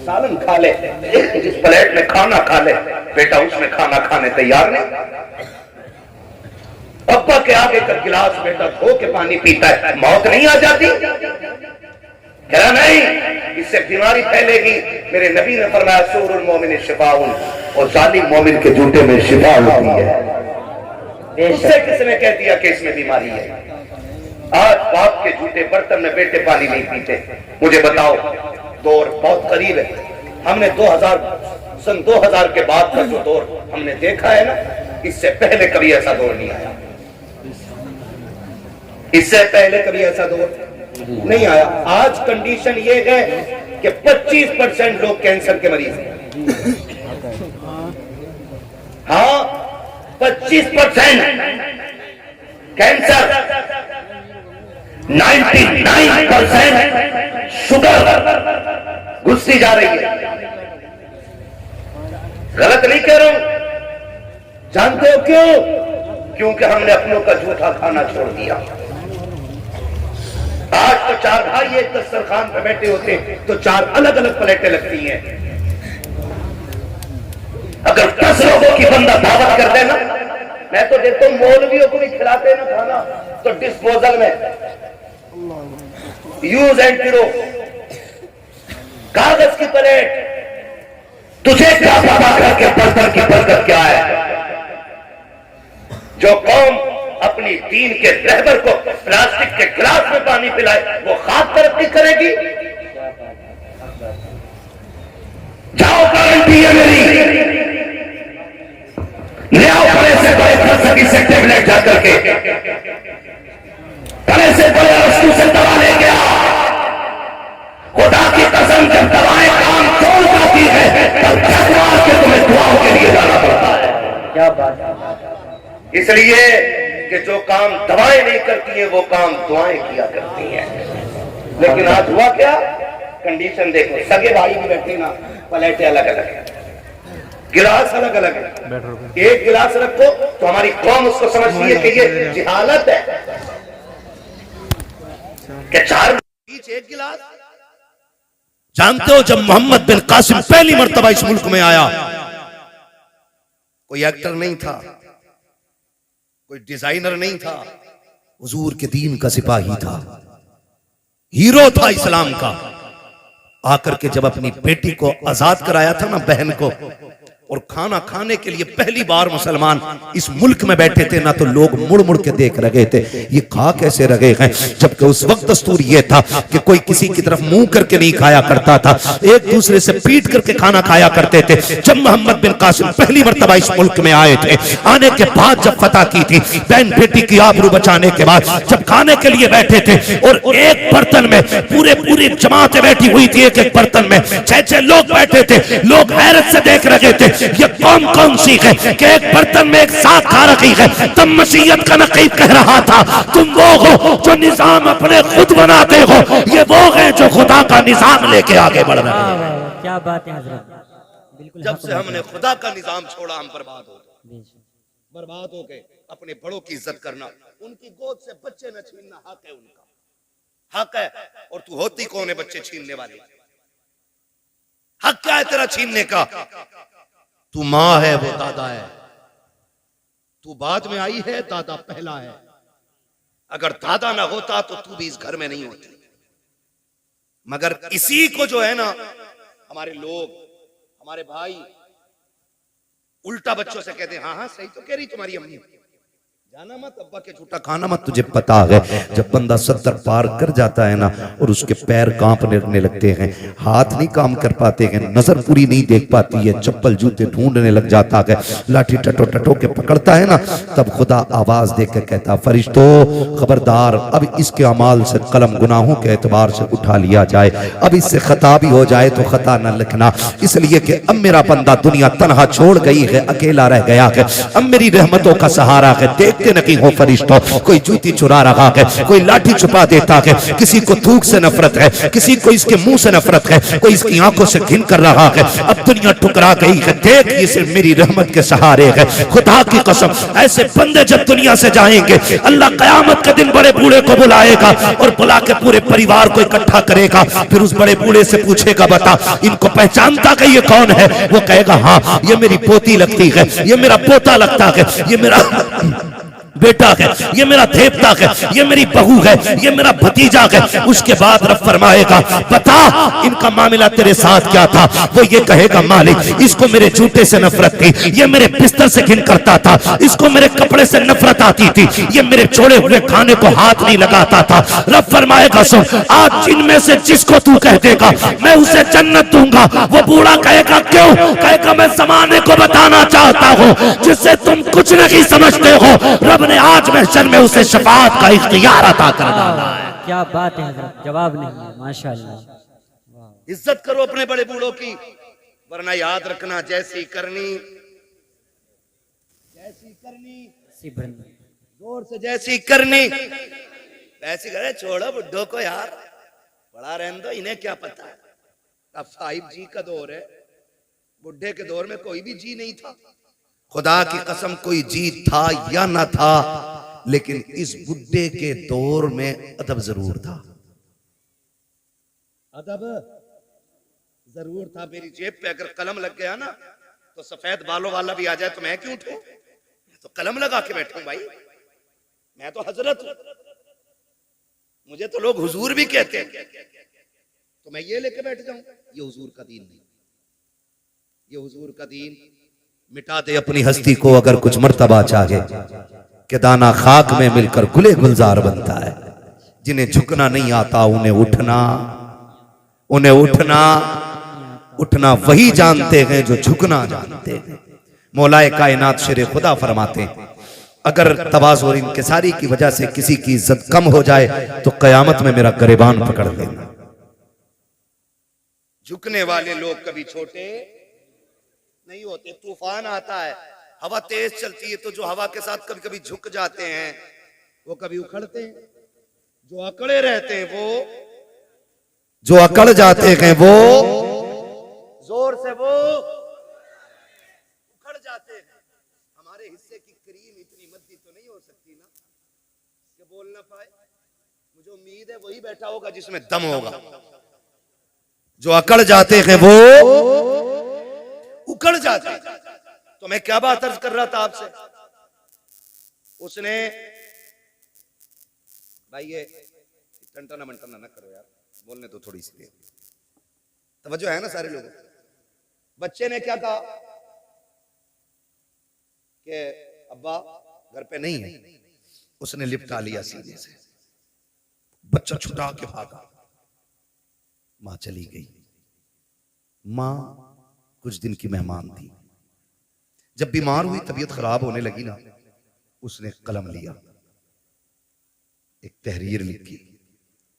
सालन खा ले, जिस प्लेट में खाना खा ले, बेटा उसमें खाना खाने तैयार नहीं। अब्बा के आगे का गिलास बेटा धो के पानी पीता है, मौत नहीं आ जाती? कह रहा नहीं, इससे बीमारी फैलेगी। मेरे नबी ने फरमाया सूरुल मोमिन शिफाउन, और जालिम मोमिन के जूते में शिफा होती है। उससे किसने कह दिया कि इसमें बीमारी है? आज बाप के जूते बर्तन में बेटे पानी नहीं पीते। मुझे बताओ, दौर बहुत करीब है। हमने 2000 के बाद का जो दौर हमने देखा है ना, इससे पहले कभी ऐसा दौर नहीं आया। इससे पहले कभी ऐसा दौर नहीं आया। आज कंडीशन ये है कि 25% लोग कैंसर के मरीज हैं। हाँ, 25% कैंसर, 99% शुगर घुसती जा रही है। गलत नहीं कह रहा हूं, जानते हो क्यों? क्योंकि हमने अपनों का झूठा खाना छोड़ दिया। आज तो 4 भाई एक दस्तरखान पे बैठे होते तो 4 अलग अलग प्लेटें लगती हैं। अगर 10 लोगों की बंदा दावत कर देना, मैं तो देखता हूं मौलवियों को भी खिलाते ना खाना तो डिस्पोजल में यूज एंड थ्रो, कागज की प्लेट। तुझे क्या पता करके बर्तन की बरकत क्या है? जो कौम अपनी दीन के रहबर को प्लास्टिक के गिलास में पानी पिलाए, वो खास तरक्की करेगी? जाओ, गारंटी है मेरी, ले आओ बड़े से बड़े फलसफी से टेबलेट जाकर के, बड़े से बड़े वस्तु से दवा लेके आओ। खुदा की कसम, जब दवाएं काम छोड़ जाती है तब भगवान के तुम्हें दुआओं के लिए जाना पड़ता है।
क्या बात है।
इसलिए कि जो काम दवाएं नहीं करती है वो काम दुआएं किया करती हैं। लेकिन आज हुआ क्या? कंडीशन देखो, सगे भाई भी बैठे ना, प्लेटें अलग अलग है, गिलास अलग अलग है। एक गिलास रखो तो हमारी कौम उसको समझती है कि ये जिहालत है कि 4 बीच एक गिलास।
जानते हो, जब मोहम्मद बिन कासिम पहली मर्तबा इस मुल्क में आया, कोई एक्टर नहीं था, कोई डिजाइनर नहीं था, हुजूर के दीन का सिपाही था, हीरो था इस्लाम का। आकर के जब अपनी बेटी को आजाद कराया था ना, बहन को, और खाना खाने के लिए पहली बार मुसलमान इस मुल्क में बैठे थे ना, तो लोग मुड़ मुड़ के देख रहे थे, ये खा कैसे रहे हैं। जबकि उस वक्त दस्तूर ये था कि कोई किसी की तरफ मुंह करके नहीं खाया करता था, एक दूसरे से पीट करके खाना खाया करते थे। जब मोहम्मद बिन कासिम पहली मर्तबा इस मुल्क में आए थे, आने के बाद जब फतह की थी, बहन बेटी की आबरू बचाने के बाद जब खाने के लिए बैठे थे, और एक बर्तन में पूरी जमातें बैठी हुई थी, एक एक बर्तन में 6-6 लोग बैठे थे, लोग हैरत से देख रहे थे ये कौन सी है कि एक बर्तन में एक साथ खा रही है। तब मसीहत का नकीब कह रहा था, तुम वो हो जो निजाम अपने खुद बनाते हो, ये वो है जो खुदा का निजाम लेके आगे बढ़ रहे हैं।
क्या बात है हजरत, बिल्कुल।
जब से हमने खुदा का निजाम छोड़ा, हम बर्बाद हो गए। अपने बड़ों की इज्जत करना, उनकी गोद से बच्चे न छीनना हक है, उनका हक है। और तू होती कौन है बच्चे छीनने वाली? हक क्या है तेरा छीनने का? तू माँ है, वो दादा है। तू बाद में आई है, दादा पहला है। अगर दादा ना होता तो तू भी इस घर में नहीं होती। मगर इसी को जो है ना, हमारे लोग, हमारे भाई उल्टा बच्चों से कहते हैं, हाँ हाँ सही तो कह रही तुम्हारी अम्मी, जाना मत, अब्बा के झूठा खाना मत। तुझे पता है जब बंदा 70 पार कर जाता है ना, और उसके पैर कांपने लगते हैं, हाथ नहीं काम कर पाते हैं, नजर पूरी नहीं देख पाती है, चप्पल जूते ढूंढने लग जाता है, लाठी टटो के पकड़ता है ना, तब खुदा आवाज देकर कहता, फरिश्तों खबरदार, अब इसके अमाल से कलम गुनाहों के एतबार से उठा लिया जाए, अब इससे खता भी हो जाए तो खता न लिखना, इसलिए कि अब मेरा बंदा दुनिया तन्हा छोड़ गई है, अकेला रह गया है, अब मेरी रहमतों का सहारा है। देख
देखते नहीं हो फरिश्तों, कोई जूती चुरा रहा है, कोई लाठी छुपा देता है, किसी को थूक से नफरत है, किसी को इसके मुंह से नफरत है, कोई इसकी आंखों से घिन कर रहा है। अब दुनिया ठुकरा गई है, देख ये सिर्फ मेरी रहमत के सहारे है। खुदा की कसम, ऐसे बंदे जब दुनिया से जाएंगे, अल्लाह कयामत के दिन बड़े बूढ़े को बुलाएगा और बुला के पूरे परिवार को इकट्ठा करेगा। फिर उस बड़े बूढ़े से पूछेगा, बता इनको पहचानता कि ये कौन है? वो कहेगा, हाँ ये मेरी पोती लगती है, ये मेरा पोता लगता है, ये मेरा बेटा है, ये मेरा देवता है, ये मेरी बहू है, ये मेरा भतीजा है। उसके बाद रब फरमाएगा, बता इनका मामला तेरे साथ क्या था? वो ये कहेगा, मालिक इसको मेरे जूते से नफरत थी, ये मेरे बिस्तर से घिन करता था, इसको मेरे कपड़े से नफरत आती थी, ये मेरे छोड़े हुए खाने को हाथ नहीं लगाता था। रब फरमाएगा, सुन आज जिनमें से जिसको तू कह देगा मैं उसे जन्नत दूंगा। वो बूढ़ा कहेगा, क्यों? कहेगा, मैं जमाने को बताना चाहता हूँ जिससे तुम कुछ नहीं समझते हो। रब ने आज महशर में उसे शफाअत का इख्तियार अता कर डाला है।
क्या बात है हजरत, जवाब नहीं है। माशाअल्लाह।
इज्जत करो अपने बड़े बूढ़ों की, वरना याद रखना जैसी करनी जोर से जैसी करनी ऐसी करे। छोड़ो बुड्ढों को यार, बड़ा रहने दो, इन्हें क्या पता है। अब 5G का दौर है, बुढ़े के दौर में कोई भी जी नहीं था। खुदा की कसम कोई जी था या ना था, लेकिन इस बुड्ढे के दौर में अदब जरूर था। अदब जरूर था। मेरी जेब पे अगर कलम लग गया ना तो सफेद बालों वाला भी आ जाए तो मैं क्यों उठूं? तो कलम लगा के बैठूं भाई, मैं तो हजरत हूं, मुझे तो लोग हुजूर भी कहते हैं, तो मैं ये लेके बैठ जाऊं? ये हुजूर का दीन नहीं, ये हुजूर का दीन मिटा दे अपनी हस्ती को अगर कुछ मर्तबा चाहे कि दाना खाक में मिलकर गुले गुलजार बनता है। जिन्हें झुकना नहीं आता उन्हें उठना उठना वही जानते हैं जो झुकना जानते हैं। मौलाए कायनात शेर खुदा फरमाते हैं, अगर तवाज़ु और इंकिसारी की वजह से किसी की इज्जत कम हो जाए तो कयामत में मेरा गिरबान पकड़ लेना। झुकने वाले लोग कभी छोटे नहीं होते। तूफान आता है, हवा तेज चलती है, तो जो हवा के साथ कभी कभी झुक जाते हैं वो कभी उखड़ते हैं। जो अकड़े रहते हैं जो अकड़ जाते हैं वो जोर से वो उखड़ जाते हैं। हमारे हिस्से की क्रीम इतनी मद्दी तो नहीं हो सकती ना कि बोल ना पाए। मुझे उम्मीद है वही बैठा होगा जिसमें दम होगा। जो अकड़ जाते हैं वो उकड़ जाते हैं। तो मैं क्या बात अर्ज कर रहा था आपसे, उसने भाई ये टंटना मंटना ना करो यार, बोलने तो थोड़ी सी तवज्जो है ना सारे लोगों। बच्चे ने क्या कहा कि अब्बा घर पे नहीं है, उसने लिपटा लिया सीने से, बच्चा छुटा के भागा, मां चली गई। मां कुछ दिन की मेहमान थी, जब बीमार हुई तबीयत खराब होने लगी ना, उसने कलम लिया, एक तहरीर लिखी,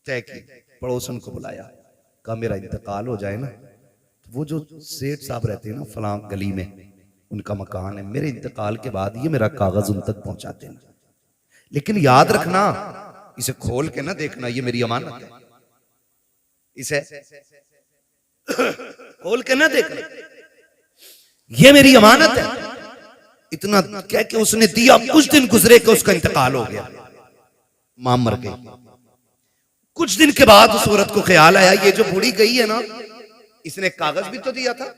तय की, पड़ोसन को बुलाया, कहा मेरा इंतकाल हो जाए ना तो वो जो सेठ साहब रहते हैं ना फलां गली में, उनका मकान है, मेरे इंतकाल के बाद ये मेरा कागज उन तक पहुंचा देना, लेकिन याद रखना इसे खोल के ना देखना, ये मेरी अमानत है, इसे खोल के ना देखना, ये मेरी अमानत है। इतना कह के उसने दिया। कुछ दिन गुजरे कि उसका इंतकाल हो गया, मां मर गई। कुछ दिन के बाद उस औरत को ख्याल आया ये जो बूढ़ी गई है ना, इसने कागज भी तो दिया था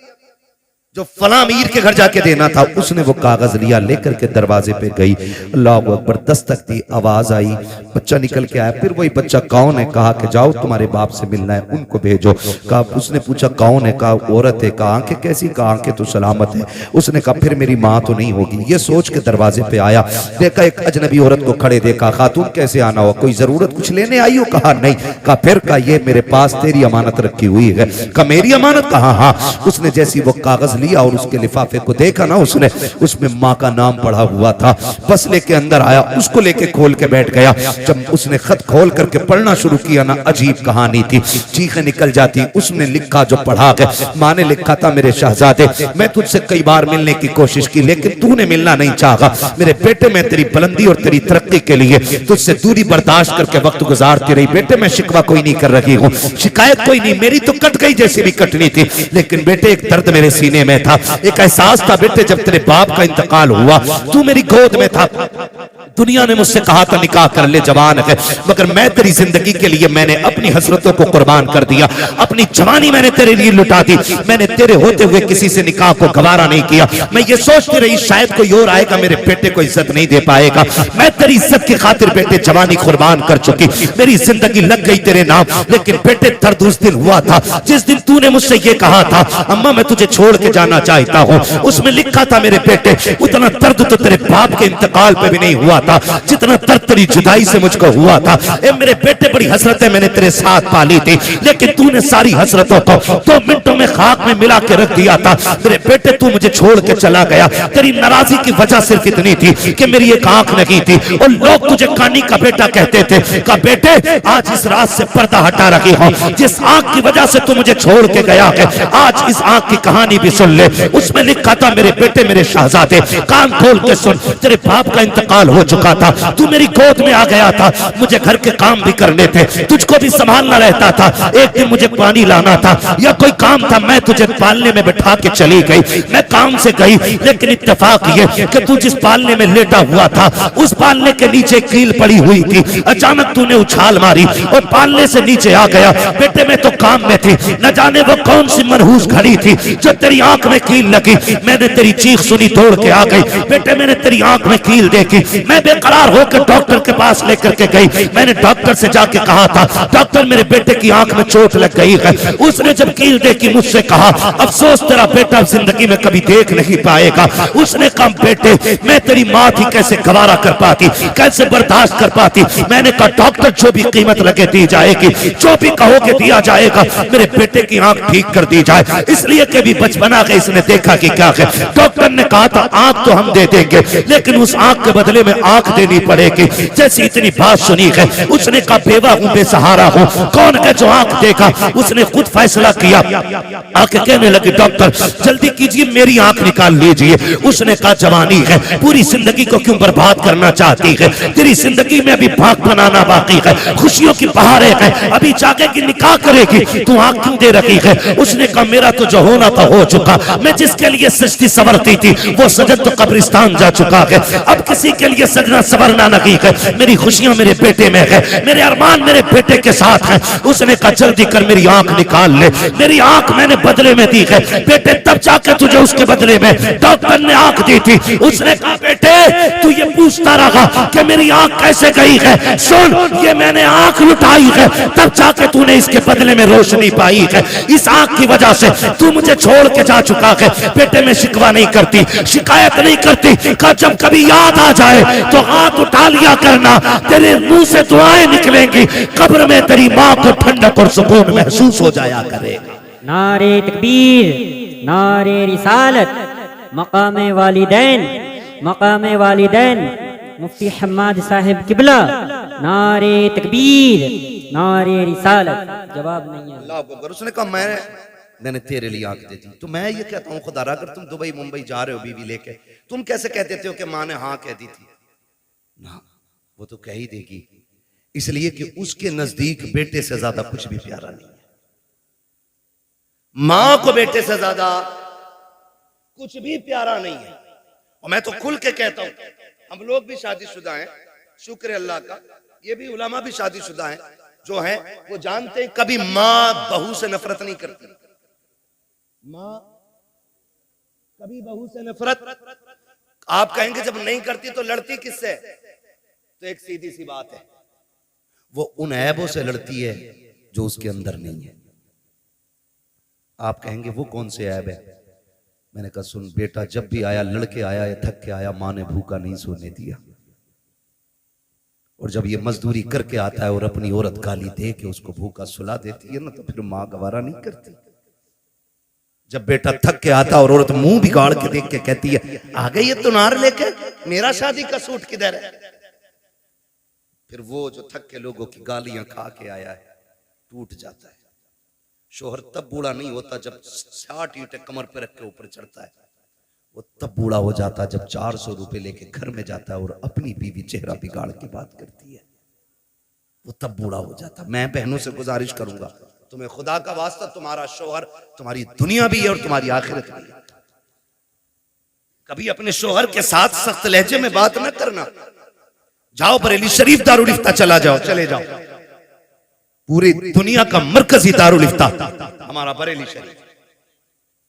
जो फला अमीर के घर जाके देना था। उसने वो कागज लिया, लेकर के दरवाजे पे गई, अल्लाह अकबर, दस्तक दी, आवाज आई, बच्चा निकल के आया। फिर वही बच्चा कौन है? कहा कि जाओ तुम्हारे बाप से मिलना है, उनको भेजो। कहा, उसने पूछा कौन है? कहा औरत है। कहा आंखें कैसी? कहा आंखें तो सलामत है। उसने कहा फिर मेरी माँ तो नहीं होगी। ये सोच के दरवाजे पे आया, देखा एक अजनबी औरत को खड़े देखा। खातून कैसे आना हुआ? कोई जरूरत कुछ लेने आई हो? कहा नहीं। कहा फिर? कहा ये मेरे पास तेरी अमानत रखी हुई है। कहा मेरी अमानत? कहा हाँ। उसने जैसी वो कागज
लिया और उसके लिफाफे को देखा ना उसने, उसमें माँ का नाम पढ़ा हुआ था। बस लेके अंदर आया, उसको लेके खोल के बैठ गया। जब उसने खत खोल करके पढ़ना शुरू किया ना, अजीब कहानी थी, चीखें निकल जाती। उसने लिखा जो पढ़ा के, माँ ने लिखा था, मेरे शहजादे मैं तुझसे कई बार मिलने की कोशिश की लेकिन तूने मिलना नहीं चाहा। मेरे बेटे मैं तेरी बुलंदी और तेरी तरक्की के लिए तुझसे दूरी बर्दाश्त करके वक्त गुजारती रही। बेटे मैं शिकवा कोई नहीं कर रही हूँ, शिकायत कोई नहीं, मेरी तो कट गई जैसी भी कटनी थी, लेकिन बेटे एक दर्द मेरे सीने में था, एक एहसास था बेटे, जब तेरे बाप का इंतकाल हुआ तू मेरी गोद में था। दुनिया ने मुझसे कहा था निकाह कर ले, जवान है, मगर मैं तेरी जिंदगी के लिए मैंने अपनी हसरतों को कुर्बान कर दिया, अपनी जवानी मैंने तेरे लिए लुटा दी। मैंने तेरे होते हुए किसी से निकाह को गवारा नहीं किया। मैं ये सोचती रही शायद कोई और आएगा मेरे बेटे को इज्जत नहीं दे पाएगा। मैं तेरी इज्जत की खातिर बेटे जवानी कुर्बान कर चुकी, मेरी जिंदगी लग गई तेरे नाम। लेकिन बेटे दर्द उस दिन हुआ था जिस दिन तूने मुझसे ये कहा था, अम्मा मैं तुझे छोड़ के जाना चाहता हूँ। उसमें लिखा था मेरे बेटे, उतना दर्द तो तेरे बाप के इंतकाल पे भी नहीं हुआ था जितना दर्द तेरी जुदाई से मुझको हुआ था। ए मेरे बेटे बड़ी हसरतें मैंने तेरे साथ पाली थी, लेकिन तूने सारी हसरतों को 2 मिनटों में खाक में मिला के रख दिया था। मेरे बेटे तू मुझे छोड़ के चला गया, तेरी नाराजगी की वजह सिर्फ इतनी थी कि मेरी एक आंख लगी थी और लोग तुझे कानी का बेटा कहते थे। कहा बेटे आज इस रात से पर्दा हटा रही हो, जिस आंख की वजह से तू मुझे छोड़ के गया है, आज इस आंख की कहानी भी सुन ले। उसमें लिखा था मेरे बेटे मेरे शहजादे कान खोल के सुन, तेरे बाप का इंतकाल हो चुका था, तू मेरी गोद में आ गया था, मुझे घर के काम भी करने थे, तुझको भी संभालना रहता था। एक दिन मुझे पानी लाना था या कोई काम था, मैं तुझे पालने में बैठा के चली गई। मैं काम से गई लेकिन इत्तेफाक ये कि तू जिस पालने में लेटा हुआ था उस पालने के नीचे कील पड़ी हुई थी। अचानक तूने उछाल मारी और पालने से नीचे आ गया। बेटे मैं तो काम में थी, न जाने वो कौन सी मनहूस घड़ी थी जो तेरी आंख में कील लगी। मैंने तेरी चीख सुनी, दौड़ के आ गई। बेटे मैंने तेरी आंख में कील देखी, मैं बेकरार होकर डॉक्टर के पास लेकर के गई। मैंने डॉक्टर से जाके कहा था डॉक्टर मेरे बेटे की आंख में चोट लग गई है। उसने जब कील देखी मुझसे कहा अफसोस तेरा बेटा जिंदगी में कभी देख नहीं पाएगा। उसने कहा बेटे मैं तेरी माँ थी, कैसे गवारा कर पाती, कैसे बर्दाश्त कर पाती। मैंने कहा डॉक्टर जो भी कीमत लगे दी जाएगी, जो भी कहोगे दिया जाएगा, मेरे बेटे की आंख ठीक कर दी जाए। इसलिए कि भी बचपना के इसने देखा कि क्या है। डॉक्टर ने कहा था आंख तो हम दे देंगे लेकिन उस आंख के बदले में आंख देनी पड़ेगी। जैसे इतनी बात सुनी है उसने कहा बेवा हूं, बेसहारा हूं, कौन है जो आंख देगा। उसने खुद फैसला किया, आंख कहने लगी डॉक्टर जल्दी कीजिए मेरी आंख निकाल लीजिए। उसने कहा जवानी है, पूरी जिंदगी को क्यों बर्बाद करना चाहती है, तेरी जिंदगी में अभी भाग बनाना बाकी है, खुशियों की बहारें है, अभी जाके की निकाह करेगी, तू आंख क्यों दे रही है। उसने कहा मेरा तो जो होना था हो चुका, मैं जिसके लिए सजती सवरती थी वो सजन तो कब्रिस्तान जा चुका है, अब किसी के लिए सजना सवरना नहीं है। मेरी खुशियां मेरे बेटे में है, मेरे अरमान मेरे बेटे के साथ है। उसने कहा जल्दी कर मेरी आंख निकाल ले, मेरी आंख मैंने बदले में दी है बेटे, तब जाके तुझे उसके बदले में डॉक्टर ने आंख दी थी। उसने कहा बेटे तू ये पूछता रहा कि मेरी आंख कैसे गई है, सुन ये मैंने आंख लुटाई है तब जाके तूने इसके बदले में रोशनी पाई है। इस आंख की वजह से तू मुझे छोड़ के जा चुका है। बेटे मैं शिकवा नहीं करती, शिकायत नहीं करती, का जब कभी याद आ जाए तो हाथ उठा लिया करना, तेरे मुंह से दुआएं निकलेंगी, कब्र में तेरी माँ को ठंडक और सुकून महसूस हो जाया करेगा।
नारे तकबीर, नारे रिसालत, मकामे वालिदैन, मकामे वालिदैन, मुफ्ती हम्माद साहिब किबला, नारे तकबीर, नारे रिसालत। जवाब नहीं है।
अल्लाह अकबर। उसने कहा मैंने तेरे लिए आंख दे दी। तो मैं ये कहता हूँ खुदा अगर तुम दुबई मुंबई जा रहे हो बीवी लेके, तुम कैसे कह देते हो कि माँ ने हाँ कह दी थी ना, वो तो कह ही देगी, इसलिए कि उसके नजदीक बेटे से ज्यादा कुछ भी प्यारा नहीं है। मां को बेटे से ज्यादा कुछ भी प्यारा नहीं है। और मैं तो खुल के कहता हूं, हम लोग भी शादीशुदा हैं, शुक्र है अल्लाह का, ये भी उलमा भी शादीशुदा हैं जो हैं, वो जानते हैं कभी मां बहू से नफरत नहीं करती। मां कभी बहू से नफरत, आप कहेंगे जब नहीं करती तो लड़ती किससे, तो एक सीधी सी बात है, वो उन ऐबों से लड़ती है जो उसके अंदर नहीं है। आप कहेंगे वो कौन से ऐब है। मैंने कहा सुन बेटा, जब भी आया लड़के आया या थक के आया, मां ने भूखा नहीं सोने दिया, और जब ये मजदूरी करके आता है और अपनी औरत गाली दे के उसको भूखा सुला देती है ना, तो फिर मां गवारा नहीं करती। जब बेटा थक के आता और औरत मुंह बिगाड़ के देख के कहती है आ गई ये तुनार लेके, मेरा शादी का सूट किधर है? फिर वो जो थक के लोगों की गालियां खा के आया है टूट जाता है। शोहर तब बूढ़ा नहीं होता जब 60 ईंटें कमर पे रख के ऊपर चढ़ता है, वो तब बूढ़ा हो जाता है जब 400 रुपए लेके घर में जाता है और अपनी बीवी चेहरा बिगाड़ के बात करती है, वो तब बूढ़ा हो जाता। मैं बहनों से गुजारिश करूंगा, तुम्हें खुदा का वास्ता, तुम्हारा शोहर तुम्हारी दुनिया भी है और तुम्हारी आखिरत भी है। कभी अपने शोहर के साथ सख्त लहजे में बात न करना। जाओ बरेली शरीफ दारुल इफ्ता चला जाओ, चले जाओ, पूरी दुनिया का मरकजी दारुल इफ्ता हमारा बरेली शरीफ,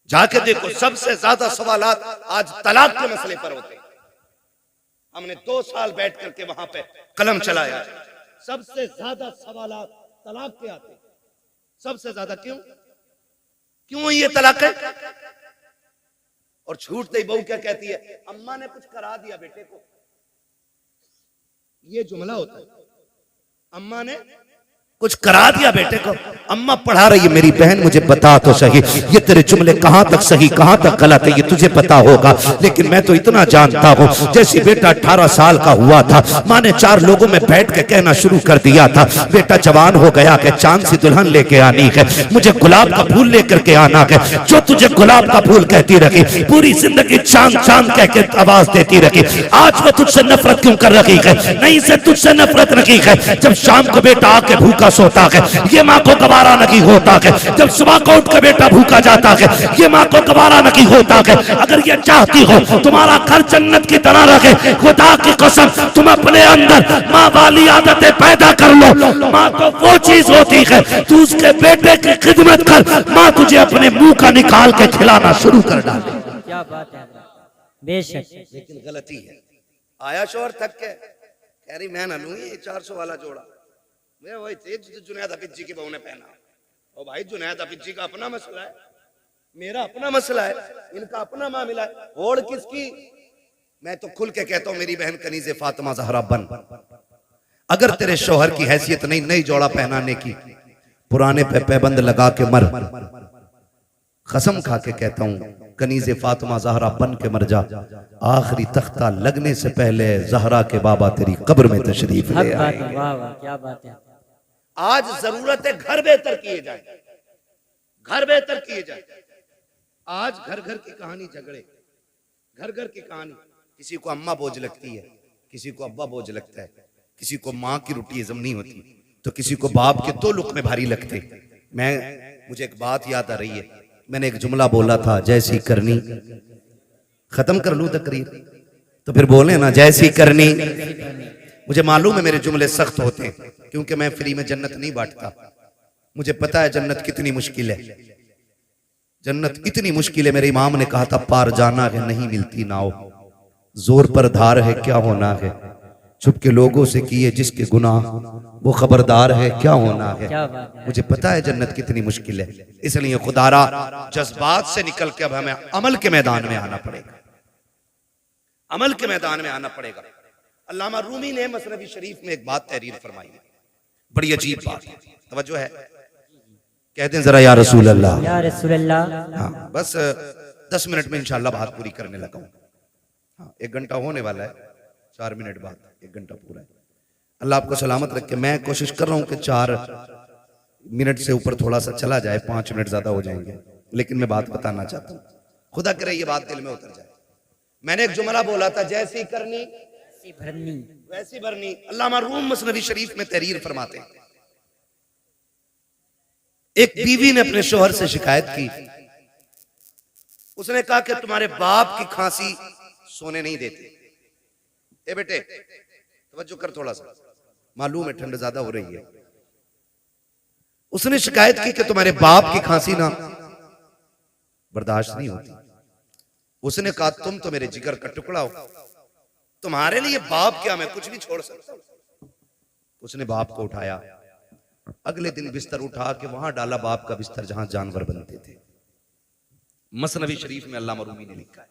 जाके देखो सबसे ज्यादा सवालात आज तलाक के मसले पर होते हैं। हमने 2 साल बैठ करके वहां पे कलम चलाया, सबसे ज्यादा सवालात तलाक के आते हैं, सबसे ज्यादा। क्यों ये तलाक है? और छूटते ही बहू क्या कहती है, अम्मा ने कुछ करा दिया बेटे को। ये जुमला होता है, अम्मा ने कुछ करा दिया बेटे को। अम्मा पढ़ा रही है, मेरी बहन मुझे बता तो सही ये तेरे जुमले कहां तक सही कहां तक गलत है, ये तुझे पता होगा, लेकिन मैं तो इतना जानता हूं, जैसे बेटा 18 साल का हुआ था, माँ ने 4 लोगों में बैठ के कहना शुरू कर दिया था, बेटा जवान हो गया कि चांद सी दुल्हन लेके आनी है, मुझे गुलाब का फूल लेकर के आना है। जो तुझे गुलाब का फूल कहती रही, पूरी जिंदगी चांद चांद कह के आवाज देती रही, आज वो तुझसे नफरत क्यों कर रही है? नहीं से तुझसे नफरत रखी है। जब शाम को बेटा आके भूखा सोता है, ये माँ को गवारा नहीं होता है। जब सुबह को उठ के बेटा भूखा जाता है, ये माँ को गवारा नहीं होता है। अगर ये चाहती हो तुम्हारा घर जन्नत की तरह रहे, खुदा की कसम तुम अपने अंदर माँ वाली आदतें पैदा कर लो। माँ तो वो चीज होती है, तू उसके बेटे की खिदमत कर, माँ तुझे अपने मुंह का निकाल के खिलाना शुरू कर डाले।
क्या बात है, बेशक।
लेकिन गलती है, आया शोहर थक के कह रही मैं ना लूं ये 400 वाला जोड़ा, मैं वही थे जो जुनैद हफीज जी की बहू ने पहना। और भाई जुनैद हफीज जी का अपना मसला है, मेरा अपना मसला है, इनका अपना मामला है, होड़ किसकी? मैं तो खुल के कहता हूं मेरी बहन कनीज़े फातिमा ज़हरा बन, अगर तेरे शोहर की हैसियत नहीं नई जोड़ा पहनाने की, पुराने पे पैबंद लगा के मर। कसम खा के कहता हूं कनीज़े फातिमा ज़हरा बन के मर जा, आखिरी तख्ता लगने से पहले ज़हरा के बाबा तेरी कब्र में तशरीफ ले आएंगे।
वाह वाह, क्या बात है।
आज जरूरत है घर बेहतर किए जाए, घर बेहतर किए जाए। आज घर घर की कहानी झगड़े, घर घर की कहानी, किसी को अम्मा बोझ लगती है, किसी को अब्बा बोझ लगता है, किसी को माँ की रोटी हजम नहीं होती तो किसी को बाप के 2 लुक़मे भारी लगते। मुझे एक बात याद आ रही है, मैंने एक जुमला बोला था, जैसी करनी, खत्म कर लूं तकरीर तो फिर बोले ना जैसी करनी। मुझे मालूम है मेरे जुमले सख्त होते हैं, क्योंकि मैं फ्री में जन्नत नहीं बांटता। मुझे पता है जन्नत कितनी मुश्किल है, जन्नत इतनी मुश्किल है। मेरे इमाम ने कहा था पार जाना है नहीं मिलती नाव, जोर पर धार है क्या होना है, छुप के लोगों से किए जिसके गुनाह, वो खबरदार है क्या होना है। मुझे पता है जन्नत कितनी मुश्किल है, इसलिए खुदारा जज्बात से निकल के अब हमें अमल के मैदान में आना पड़ेगा, अमल के मैदान में आना पड़ेगा। अल्लामा रूमी ने मसनवी शरीफ में एक बात तहरीर फरमाई है, बड़ी अजीब बात है, तवज्जो है, कहते हैं जरा या रसूल अल्लाह,
या रसूल अल्लाह।
हाँ बस 10 मिनट में इंशाल्लाह बात पूरी करने लगा हूँ। हाँ 1 घंटा होने वाला है, 4 मिनट बाद 1 घंटा पूरा है। अल्लाह आपको सलामत रखे। मैं कोशिश कर रहा हूँ कि 4 मिनट से ऊपर थोड़ा सा चला जाए, 5 मिनट ज्यादा हो जाएंगे, लेकिन मैं बात बताना चाहता हूँ, खुदा करे ये बात दिल में उतर जाए। मैंने एक जुमला बोला था, जैसी करनी वैसी भरनी। अल्लामा रूम मसनवी शरीफ में तहरीर फरमाते हैं, एक बीवी ने अपने शोहर से शिकायत की, उसने कहा कि तुम्हारे बाप की खांसी सोने नहीं देती। ए बेटे तवज्जो कर थोड़ा सा, मालूम है ठंड ज्यादा हो रही है। उसने शिकायत की कि तुम्हारे बाप की खांसी ना बर्दाश्त नहीं होती। उसने कहा तुम तो मेरे जिगर का टुकड़ा हो, तुम्हारे लिए बाप क्या, मैं कुछ भी छोड़ सकता हूं। उसने बाप को उठाया, अगले दिन बिस्तर उठा के वहां डाला बाप का बिस्तर जहां जानवर बनते थे। मसनवी शरीफ में अल्लामा रूमी ने लिखा है,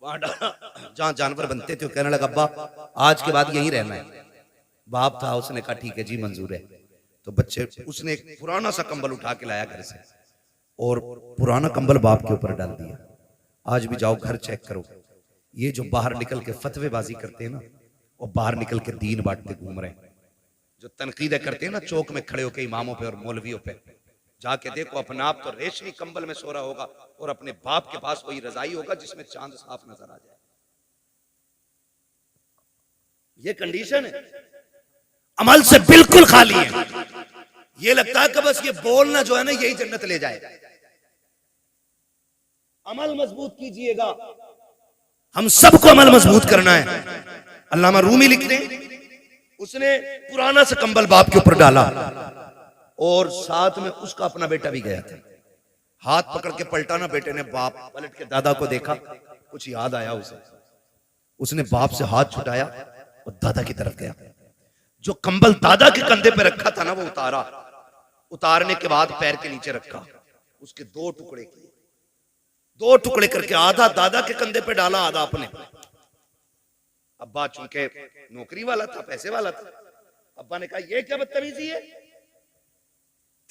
वहां डाला जहां जानवर बनते थे। कहने लगा अब्बा आज के बाद यहीं रहना है। बाप था, उसने कहा ठीक है जी मंजूर है। तो बच्चे, उसने एक पुराना सा कंबल उठा के लाया घर से, और पुराना कंबल बाप के ऊपर डाल दिया। आज भी जाओ घर चेक करो, ये जो बाहर निकल के फतवेबाजी करते हैं ना, और बाहर निकल के दीन बांटते घूम रहे हैं, जो तनकीदें करते हैं ना चौक में खड़े होकर इमामों पे और मौलवियों पे, जाके देखो अपना आप तो रेशमी कंबल में सो रहा होगा और अपने बाप के पास वही रजाई होगा जिसमें चांद साफ नजर आ जाए। ये कंडीशन है, अमल से बिल्कुल खाली है। ये लगता है कि बस ये बोलना जो है ना यही जन्नत ले जाए। अमल मजबूत कीजिएगा, हम सबको अमल मजबूत करना है। अल्लामा रूमी लिखते हैं, उसने पुराना सा कंबल बाप के ऊपर डाला और साथ में उसका अपना बेटा भी गया था। हाथ पकड़ के पलटाना, बेटे ने बाप पलट के दादा को देखा, कुछ याद आया उसे, उसने बाप से हाथ छुटाया और दादा की तरफ गया। जो कंबल दादा के कंधे पे रखा था ना वो उतारा, उतारने के बाद पैर के नीचे रखा, उसके दो टुकड़े किए, दो टुकड़े करके आधा दादा के कंधे पे डाला, आधा अपने। अब्बा चूंकि नौकरी वाला था, पैसे वाला था, अब्बा ने कहा ये क्या बदतमीजी है,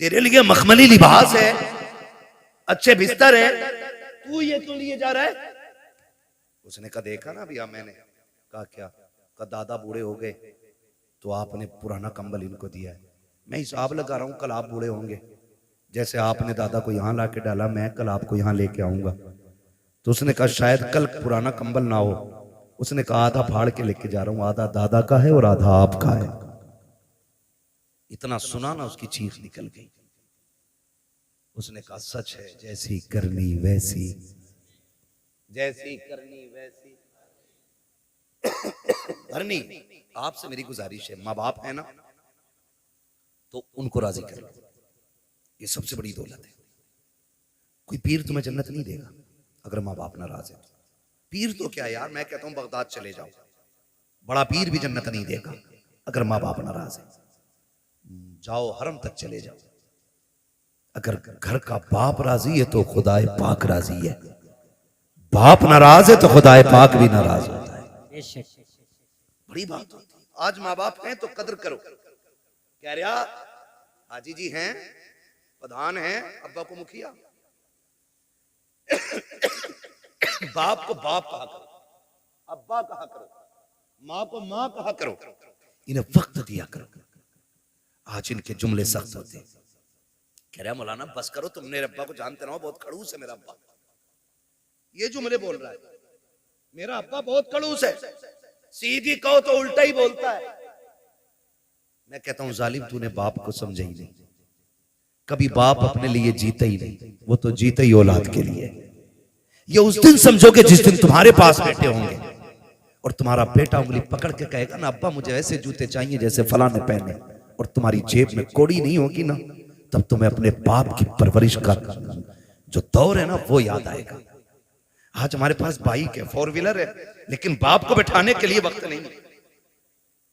तेरे लिए मखमली लिबास है, अच्छे बिस्तर है, तू ये क्यों लिए जा रहा है? उसने कहा देखा ना भैया मैंने। कहा क्या? कहा दादा बूढ़े हो गए तो आपने पुराना कंबल इनको दिया है, मैं हिसाब लगा रहा हूं कल आप बूढ़े होंगे, जैसे आपने दादा को यहां लाके डाला मैं कल आपको यहां लेके आऊंगा। तो उसने कहा शायद कल पुराना कंबल ना हो। उसने कहा आधा फाड़ के लेके जा रहा हूं, आधा दादा का है और आधा आपका है। इतना सुना ना उसकी चीख निकल गई। उसने कहा सच है, जैसी करनी वैसी, जैसी करनी वैसी भरनी। आपसे मेरी गुजारिश है, माँ बाप है ना तो उनको राजी कर लो, ये सबसे बड़ी दौलत है। कोई पीर तुम्हें जन्नत नहीं देगा अगर माँ बाप नाराज है। पीर तो क्या यार, मैं कहता हूं बगदाद चले जाओ, बड़ा पीर भी जन्नत नहीं देगा अगर माँ बाप नाराज है। जाओ हरम तक चले जाओ, अगर घर का बाप राजी है तो खुदाए पाक राजी है, बाप नाराज है तो खुदाए पाक भी नाराज होता है। बड़ी बात होती है। आज माँ बाप हैं तो कदर करो। कह रहा हाजी जी हैं, प्रधान हैं, अब्बा को मुखिया, बाप को बाप कहा करो, अब्बा कहा करो, माँ को माँ कहा करो, इन्हें वक्त दिया करो। आज इनके जुमले सख्त होते हैं। कह रहा मौलाना बस करो, तुम मेरे अब्बा को जानते ना हो, बहुत खड़ूस है मेरा अब्बा। ये जुमले बोल रहा है, मेरा अब्बा बहुत खड़ूस है, सीधी कहो तो उल्टा ही बोलता है। मैं कहता हूं जालिम तूने बाप को समझा ही नहीं, कभी बाप अपने लिए जीता ही नहीं, वो तो जीता ही औलाद के लिए। ये उस दिन समझोगे जिस दिन तुम्हारे पास बैठे होंगे और तुम्हारा बेटा उंगली पकड़ के कहेगा ना अब्बा मुझे ऐसे जूते चाहिए जैसे फला ने पहने, और तुम्हारी जेब में कोड़ी नहीं होगी ना, तब तुम्हें अपने बाप की परवरिश का जो दौर है ना वो याद आएगा। आज हमारे पास बाइक है, 4 व्हीलर है, लेकिन बाप को बैठाने के लिए वक्त नहीं है,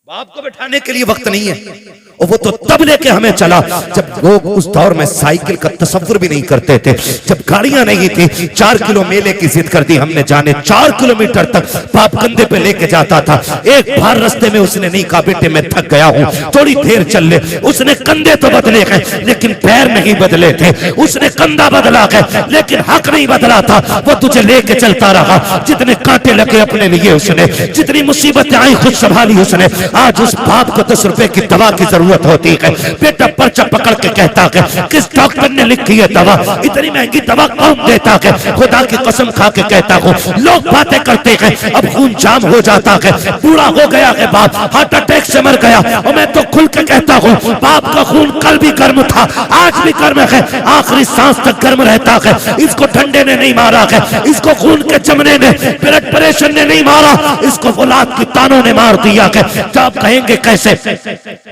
बाप को बैठाने के लिए वक्त नहीं है। और वो तो तब लेके हमें चला जब लोग उस दौर में साइकिल का तसव्वुर भी नहीं करते थे, जब गाड़ियां नहीं थी। 4 किलो मेले की जिद कर दी हमने, जाने 4 किलोमीटर तक बाप कंधे पे लेके जाता था। एक बार रास्ते में उसने नहीं कहा बेटे मैं थक गया हूं थोड़ी देर चल ले, उसने कंधे तो बदले गए लेकिन पैर नहीं बदले थे। उसने कंधा बदला गया लेकिन हक नहीं बदला था, वो तुझे लेके चलता रहा। जितने कांटे लगे अपने लिए उसने, जितनी मुसीबतें आई खुद संभाली उसने। आज उस बाप को 10 रुपए की दवा की जरूरत होती है, बेटा पर्चा पकड़ के कहता है किस डॉक्टर ने लिखी है दवा, इतनी महंगी दवा कौन देता है। खुदा की कसम खा के कहता हूँ लोग बातें करते हैं, अब खून जाम हो जाता है, बूढ़ा हो गया है बाप, हार्ट अटैक से मर गया। और मैं तो खुल के कहता हूँ बाप का खून कल भी गर्म था, आज भी गर्म है, आखिरी सांस तक गर्म रहता है। इसको ठंडे ने नहीं मारा है, इसको खून के जमने ने, ब्लड प्रेशर ने नहीं मारा, इसको औलाद की तानों ने मार दिया है। आप कहेंगे कैसे,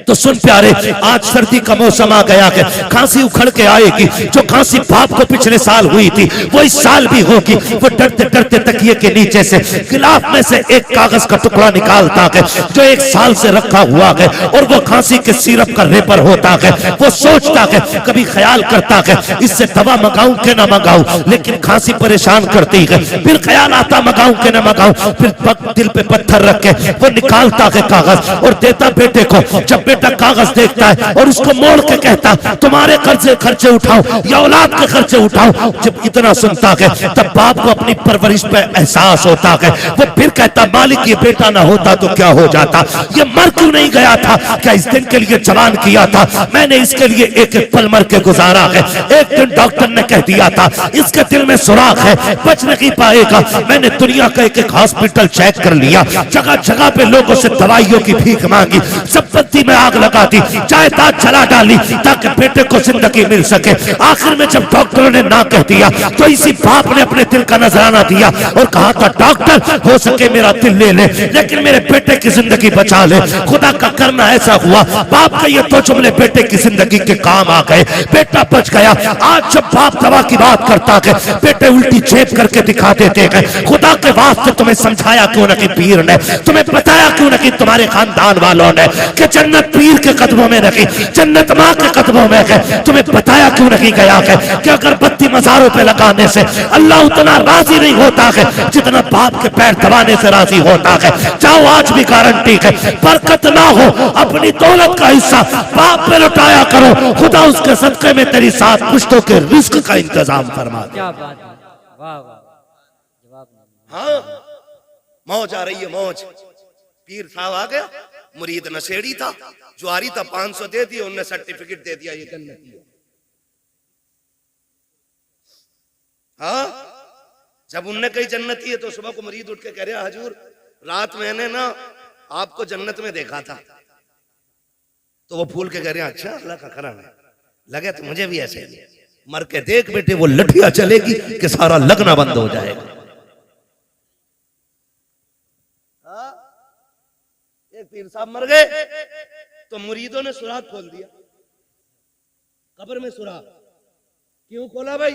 तो सुन प्यारे आज सर्दी का मौसम आ गया है, खांसी उखड़ के आएगी। जो खांसी बाप को पिछले साल हुई थी वो इस साल भी होगी। वो डरते डरते तकिए के नीचे से गिलाफ में से एक कागज का टुकड़ा निकालता है जो 1 साल से रखा हुआ है और वो खांसी के सिरप का रेपर होता है। वो सोचता है, कभी ख्याल करता है इससे दवा मंगाऊं के ना मंगाऊं, लेकिन खांसी परेशान करती है। फिर ख्याल आता मंगाऊं के ना मंगाऊं, फिर दिल पे पत्थर रख के वो निकालता है कागज और देता बेटे को। जब बेटा कागज देखता है और उसको मोड़ के कहता तुम्हारे खर्चे खर्चे उठाओ या औलाद के खर्चे उठाओ। जब इतना सुनता है तब बाप को अपनी परवरिश पे एहसास होता है। वो फिर कहता मालिक ये बेटा ना होता तो क्या हो जाता, ये मर क्यों नहीं गया था, क्या इस दिन के लिए जवान किया था, मैंने इसके लिए एक एक पल मर के गुजारा है। एक दिन डॉक्टर ने कह दिया था इसके दिल में सुराख है, बच नहीं पाएगा। मैंने दुनिया का एक एक हॉस्पिटल चेक कर लिया, जगह जगह पे लोगों से दवाइयों की भीख मांगी, संपत्ति में आग लगा दी, जायदाद जला डाली ताकि बेटे को जिंदगी मिल सके। आखिर में जब डॉक्टरों ने ना कह दिया तो इसी बाप ने अपने दिल का नजराना दिया और कहा था डॉक्टर हो सके मेरा दिल ले ले लेकिन मेरे बेटे की जिंदगी बचा ले। खुदा का करना ऐसा हुआ, बाप का ये दो जुमले बेटे की जिंदगी के काम आ गए, बेटा बच गया। आज जब बाप दवा की बात करता है बेटे उल्टी जेब करके दिखा देते हैं। खुदा के वास्ते तुम्हें समझाया क्यों नहीं पीर ने, तुम्हें बताया क्यों नहीं तुम्हारे खानदान वालों ने कि जन्नत पीर के कदमों में नहीं, जन्नत माँ के कदमों में है। तुम्हें बताया क्यों नहीं गया है कि अगरबत्ती मज़ारों पे लगाने से अल्लाह उतना राजी नहीं होता है जितना बाप के पैर दबाने से राजी होता है। जाओ आज भी गारंटी है, बरकत ना हो अपनी दौलत का हिस्सा बाप पे लुटाया करो, खुदा उसके सदके में तेरी साथ पुश्तों के रिस्क का इंतजाम फरमा दे।
क्या बात है, वाह वाह, जवाब नहीं।
हाँ मौज आ रही है मौज। पीर साहब आ गया, मुरीद नशेड़ी था, जुआरी था, 500 दे दिया, उनने सर्टिफिकेट दे दिया ये जन्नती है। हाँ जब उनने कही जन्नती है तो सुबह को मुरीद उठ के कह रहा हजूर रात मैंने ना आपको जन्नत में देखा था। तो वो फूल के कह रहे हैं अच्छा अल्लाह का करम है, लगे तो मुझे भी ऐसे ही। मर के देख बेटे वो लठिया चलेगी कि सारा लगना बंद हो जाएगा। एक पीर साहब मर गए तो मुरीदों ने सुराग खोल दिया, कब्र में सुराग। क्यों खोला भाई?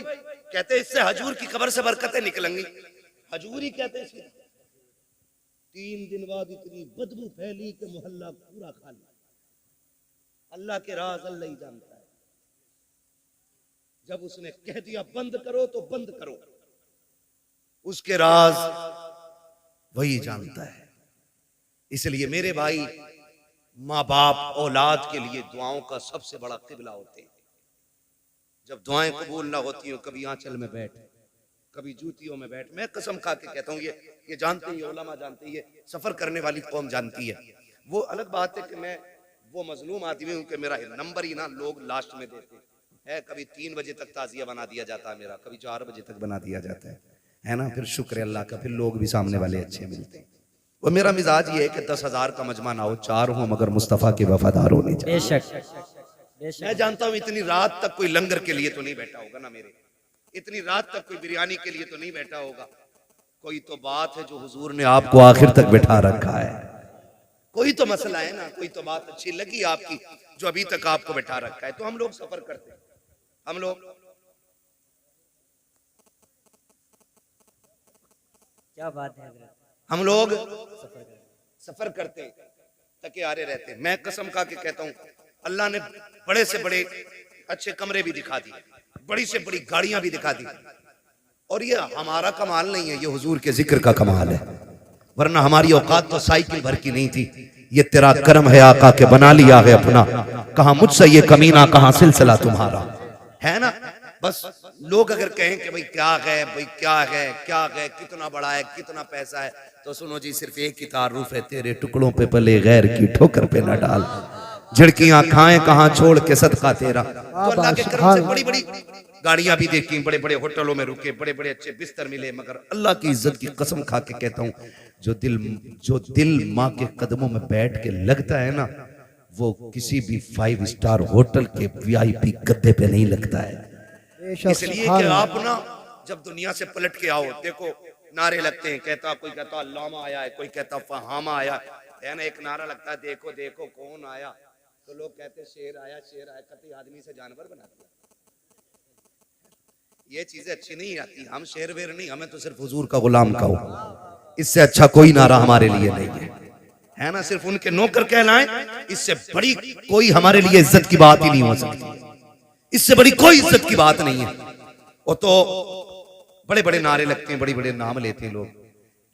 कहते इससे हजूर की कब्र से बरकतें निकलेंगी। हजूर ही कहते इसलिए। 3 दिन बाद इतनी बदबू फैली कि मोहल्ला पूरा खाली। अल्लाह के राज अल्लाह ही जानता है। जब उसने कह दिया बंद करो तो बंद करो, उसके राज वही जानता है। इसलिए मेरे भाई माँ बाप औलाद के लिए दुआओं का सबसे बड़ा किबला होते हैं। जब दुआएं कबूल ना होती हो कभी आंचल में बैठ, कभी जूतियों में बैठ। मैं कसम खा के कहता हूँ ये जानते ही, उलमा जानते ही, सफर करने वाली कौम जानती है। वो अलग बात है कि मैं वो मजलूम आदमी हूँ कि मेरा नंबर ही ना लोग लास्ट में देते हैं। कभी 3 बजे तक ताजिया बना दिया जाता है मेरा, कभी 4 बजे तक बना दिया जाता है ना। फिर शुक्र है अल्लाह का, फिर लोग भी सामने वाले अच्छे मिलते हैं। वो मेरा मिजाज ये है कि 10,000 का मजमा ना हो, 4 हो मगर मुस्तफ़ा के वफादार होने चाहिए।
बेशक
मैं जानता हूं इतनी रात तक कोई लंगर के लिए तो नहीं बैठा होगा ना मेरे, इतनी रात तक कोई बिरयानी के लिए तो नहीं बैठा होगा। कोई तो बात है जो हुजूर ने आपको आखिर तक बैठा रखा है, कोई तो मसला है ना, कोई तो बात अच्छी लगी आपकी जो अभी तक आपको बैठा रखा है। तो हम लोग सफर करते हैं, हम लोग
क्या बात है,
हम लोग सफर करते थके हारे रहते। मैं कसम खा के कहता हूँ अल्लाह ने बड़े से बड़े अच्छे कमरे भी दिखा दिए, बड़ी से बड़ी गाड़ियां भी दिखा दी। और ये हमारा कमाल नहीं है, ये हुजूर के जिक्र का कमाल है। वरना हमारी औकात तो साइकिल भर की नहीं थी। ये तेरा करम है आका के बना लिया है अपना, कहां मुझसे ये कमीना कहां सिलसिला तुम्हारा, है ना। बस लोग अगर कहें कि भाई क्या है, भाई क्या है, क्या है, कितना बड़ा है, कितना पैसा है, तो सुनो जी सिर्फ एक ही तारुफ है, तेरे टुकड़ों पे पले गैर की ठोकर पे न डाल, झिड़कियां खाएं कहां छोड़ के सदका तेरा। तो अल्लाह के करम से बड़ी बड़ी गाड़ियां भी देखी, बड़े बड़े होटलों में रुके, बड़े बड़े अच्छे बिस्तर मिले। मगर अल्लाह की इज्जत की कसम खा के कहता हूँ जो दिल माँ के कदमों में बैठ के लगता है ना, वो किसी भी 5 स्टार होटल के VIP गद्दे पे नहीं लगता है। इसलिए कि आप ना जब दुनिया से पलट के आओ, देखो नारे लगते हैं, कहता कोई कहता अल्लामा आया है, कोई कहता फहामा आया है ना। एक नारा लगता है देखो देखो कौन आया, तो लोग कहते शेर आया, शेर आया, कभी आदमी से जानवर बना दिया। ये चीजें अच्छी नहीं आती। हम शेर वेर नहीं, हमें तो सिर्फ हुजूर का गुलाम कहो, इससे अच्छा कोई नारा हमारे लिए नहीं है ना। सिर्फ उनके नौकर कहलाएं, इससे बड़ी कोई हमारे लिए इज्जत की बात ही नहीं हो सकती, इससे बड़ी कोई इज्जत की बात नहीं है। वो तो बड़े बड़े नारे लगते हैं, बड़े बड़े नाम लेते हैं लोग,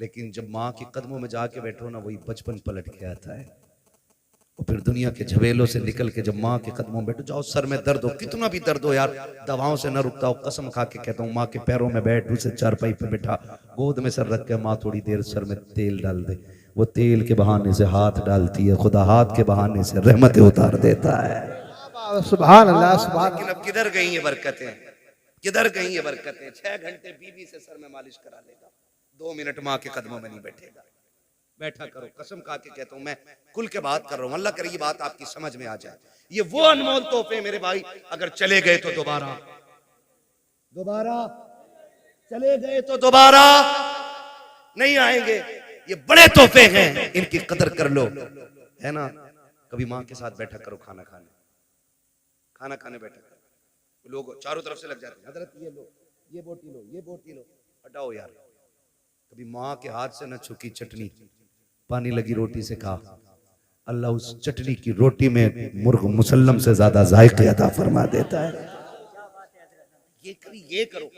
लेकिन जब माँ के कदमों में जाके बैठो ना, वही बचपन पलट के आता है। और फिर दुनिया के झवेलों से निकल के जब माँ के कदमों में बैठो, जाओ सर में दर्द हो, कितना भी दर्द हो यार, दवाओं से न रुकता हो, कसम खा के कहता हूँ, माँ के पैरों में बैठ, उसे चारपाई पे बैठा, गोद में सर रख के माँ थोड़ी देर सर में तेल डाल दे, वो तेल के बहाने से हाथ डालती है, खुदा हाथ के बहाने से रहमतें उतार देता है।
सुभान अल्लाह सुभान।
लेकिन अब किधर गई ये बरकतें, किधर गई ये बरकतें? 6 घंटे बीवी से सर में मालिश करा लेगा, 2 मिनट माँ के कदमों में नहीं बैठेगा। बैठा करो, कसम खा के कहता हूं, मैं खुल के बात कर रहा हूं, अल्लाह करे ये बात आपकी समझ में आ जाए। ये वो अनमोल तोहफे मेरे भाई, अगर चले गए तो दोबारा चले गए तो दोबारा नहीं आएंगे। ये बड़े तोहफे हैं, इनकी कदर कर लो, है ना। कभी माँ के साथ बैठा करो, खाना खाने बैठा करो, लोग चारों तरफ से लग जाते हैं, हजरत ये लो, ये बोटी लो, ये बोटी लो, हटाओ यार। कभी माँ के हाथ से न छुकी चटनी, पानी लगी रोटी से खा, अल्लाह उस चटनी की रोटी में मुर्ग मुसल्लम से ज्यादा जायके अता फरमा देता है। ये करो,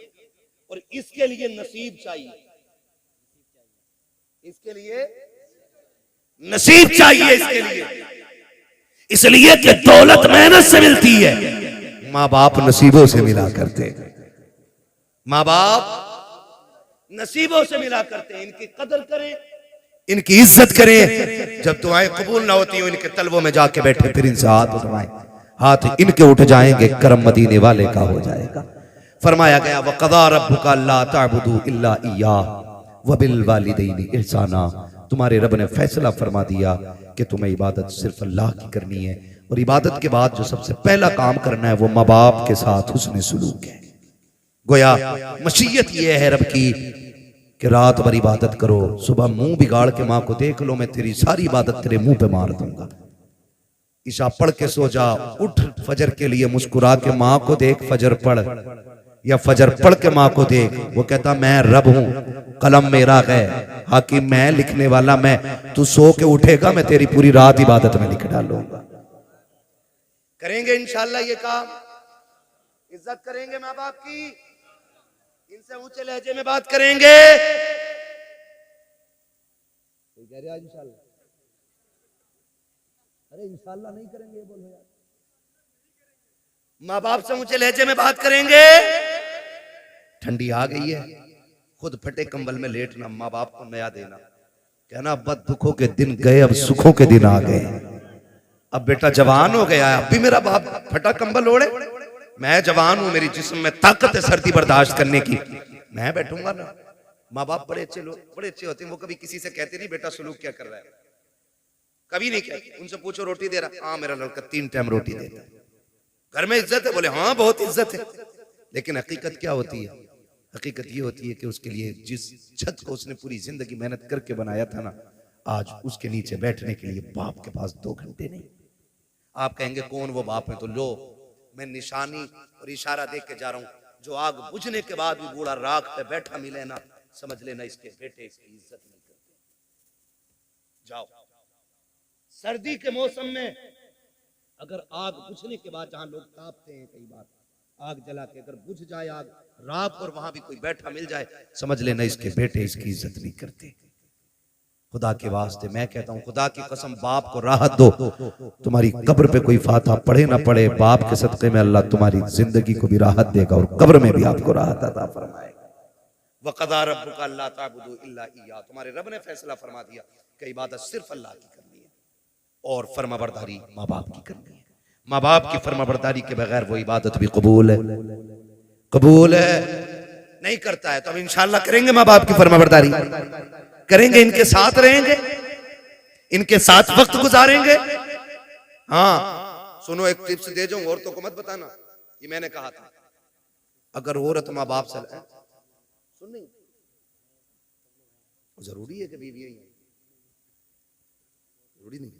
और इसके लिए नसीब चाहिए, इसके लिए नसीब चाहिए, इसके लिए, इसलिए कि दौलत मेहनत से मिलती है, माँ बाप नसीबों से मिला करते, माँ बाप नसीबों से मिला करते हैं। इनकी कदर करें, इनकी इज्जत करें। जब दुआएं कबूल ना होती हो, इनके तलबों में जाके बैठे, फिर इनसे हाथ उठवाएं, हाथ इनके उठ जाएंगे, करम मदीने वाले का हो जाएगा। फरमाया गया वक़ज़ा रब्बुका अल्ला ताबुदू इल्ला इय्याह व बिल वालिदैनि इहसाना, तुम्हारे रब ने फैसला फरमा दिया कि तुम्हें इबादत सिर्फ अल्लाह की करनी है, और इबादत के बाद जो सबसे पहला काम करना है वो माँ बाप के साथ हुस्न सलूक है। गोया मशीयत ये है रब की कि रात भर इबादत करो, सुबह मुंह बिगाड़ के माँ को देख लो, मैं तेरी सारी इबादत तेरे मुंह पे मार दूंगा। ईशा पढ़ के सो जा, उठ फजर के लिए मुस्कुरा के माँ को देख, फजर पढ़, या फजर पढ़ के माँ को देख, वो कहता मैं रब हूं, कलम मेरा है, हाकिम मैं, लिखने वाला मैं, तू सो के उठेगा, मैं तेरी पूरी रात इबादत में लिख डालूंगा। करेंगे इंशाल्लाह ये काम, इज्जत करेंगे माँ बाप की, इनसे ऊंचे लहजे में बात करेंगे। इंशाल्लाह, अरे इंशाल्लाह नहीं करेंगे, बोलो यार। माँ बाप से ऊंचे लहजे में बात करेंगे। ठंडी आ गई है, खुद फटे कंबल में लेटना, माँ बाप को नया देना, कहना बद दुखों के दिन गए, अब सुखों के दिन आ गए, अब बेटा जवान हो गया, अब भी मेरा बाप फटा कंबल ओढ़े, मैं जवान हूं, मेरी जिस्म में ताकत है सर्दी बर्दाश्त करने की, मैं बैठूंगा ना। माँ बाप बड़े अच्छे लोग, बड़े अच्छे होते हैं, वो कभी किसी से कहते नहीं बेटा सलूक क्या कर रहा है, कभी नहीं कहते। उनसे पूछो रोटी दे रहा, हाँ मेरा लड़का 3 टाइम रोटी देता है, घर में इज्जत है, बोले हाँ बहुत इज्जत है। लेकिन हकीकत क्या होती है? हकीकत ये होती है कि उसके लिए जिस छत को उसने पूरी जिंदगी मेहनत करके बनाया था ना, आज उसके नीचे बैठने के लिए बाप के पास 2 घंटे नहीं। आप कहेंगे कौन वो बाप है, तो लो मैं निशानी और इशारा देख के जा रहा हूं, जो आग बुझने के बाद भी बूढ़ा राख पे बैठा मिले ना, समझ लेना इसके बेटे इसकी इज्जत नहीं करते। जाओ, सर्दी के मौसम में अगर आग बुझने के बाद, जहां लोग तापते हैं कई बार, आग जला के अगर बुझ जाए आग राख और वहां भी कोई बैठा मिल जाए, समझ लेना इसके बेटे इसकी इज्जत नहीं करते। खुदा के वास्ते मैं कहता हूं, खुदा की कसम, बाप को राहत दो, तुम्हारी कब्र पे कोई फातिहा पढ़े ना पढ़े, बाप के सदक़े में अल्लाह तुम्हारी जिंदगी को भी राहत देगा और कब्र में भी आपको राहत अता फरमाएगा। वक़ज़ा रब्बुका अल्ला ताबुदू इल्ला इय्याह, तुम्हारे रब ने फैसला फरमा दिया कि इबादत सिर्फ अल्लाह की करनी है और फरमाबरदारी माँ बाप की करनी है। माँ बाप की फरमाबरदारी के बगैर वो इबादत भी कबूल है, कबूल है नहीं करता है तो हम इंशाअल्लाह करेंगे, माँ बाप की फरमाबरदारी करेंगे, इनके साथ रहेंगे, इनके साथ वक्त गुजारेंगे। हाँ सुनो, एक टिप्स दे जाऊं, औरतों को मत बताना, ये मैंने कहा था, अगर औरत माँ बाप से सुन नहीं, जरूरी है कि बीवी है, जरूरी नहीं,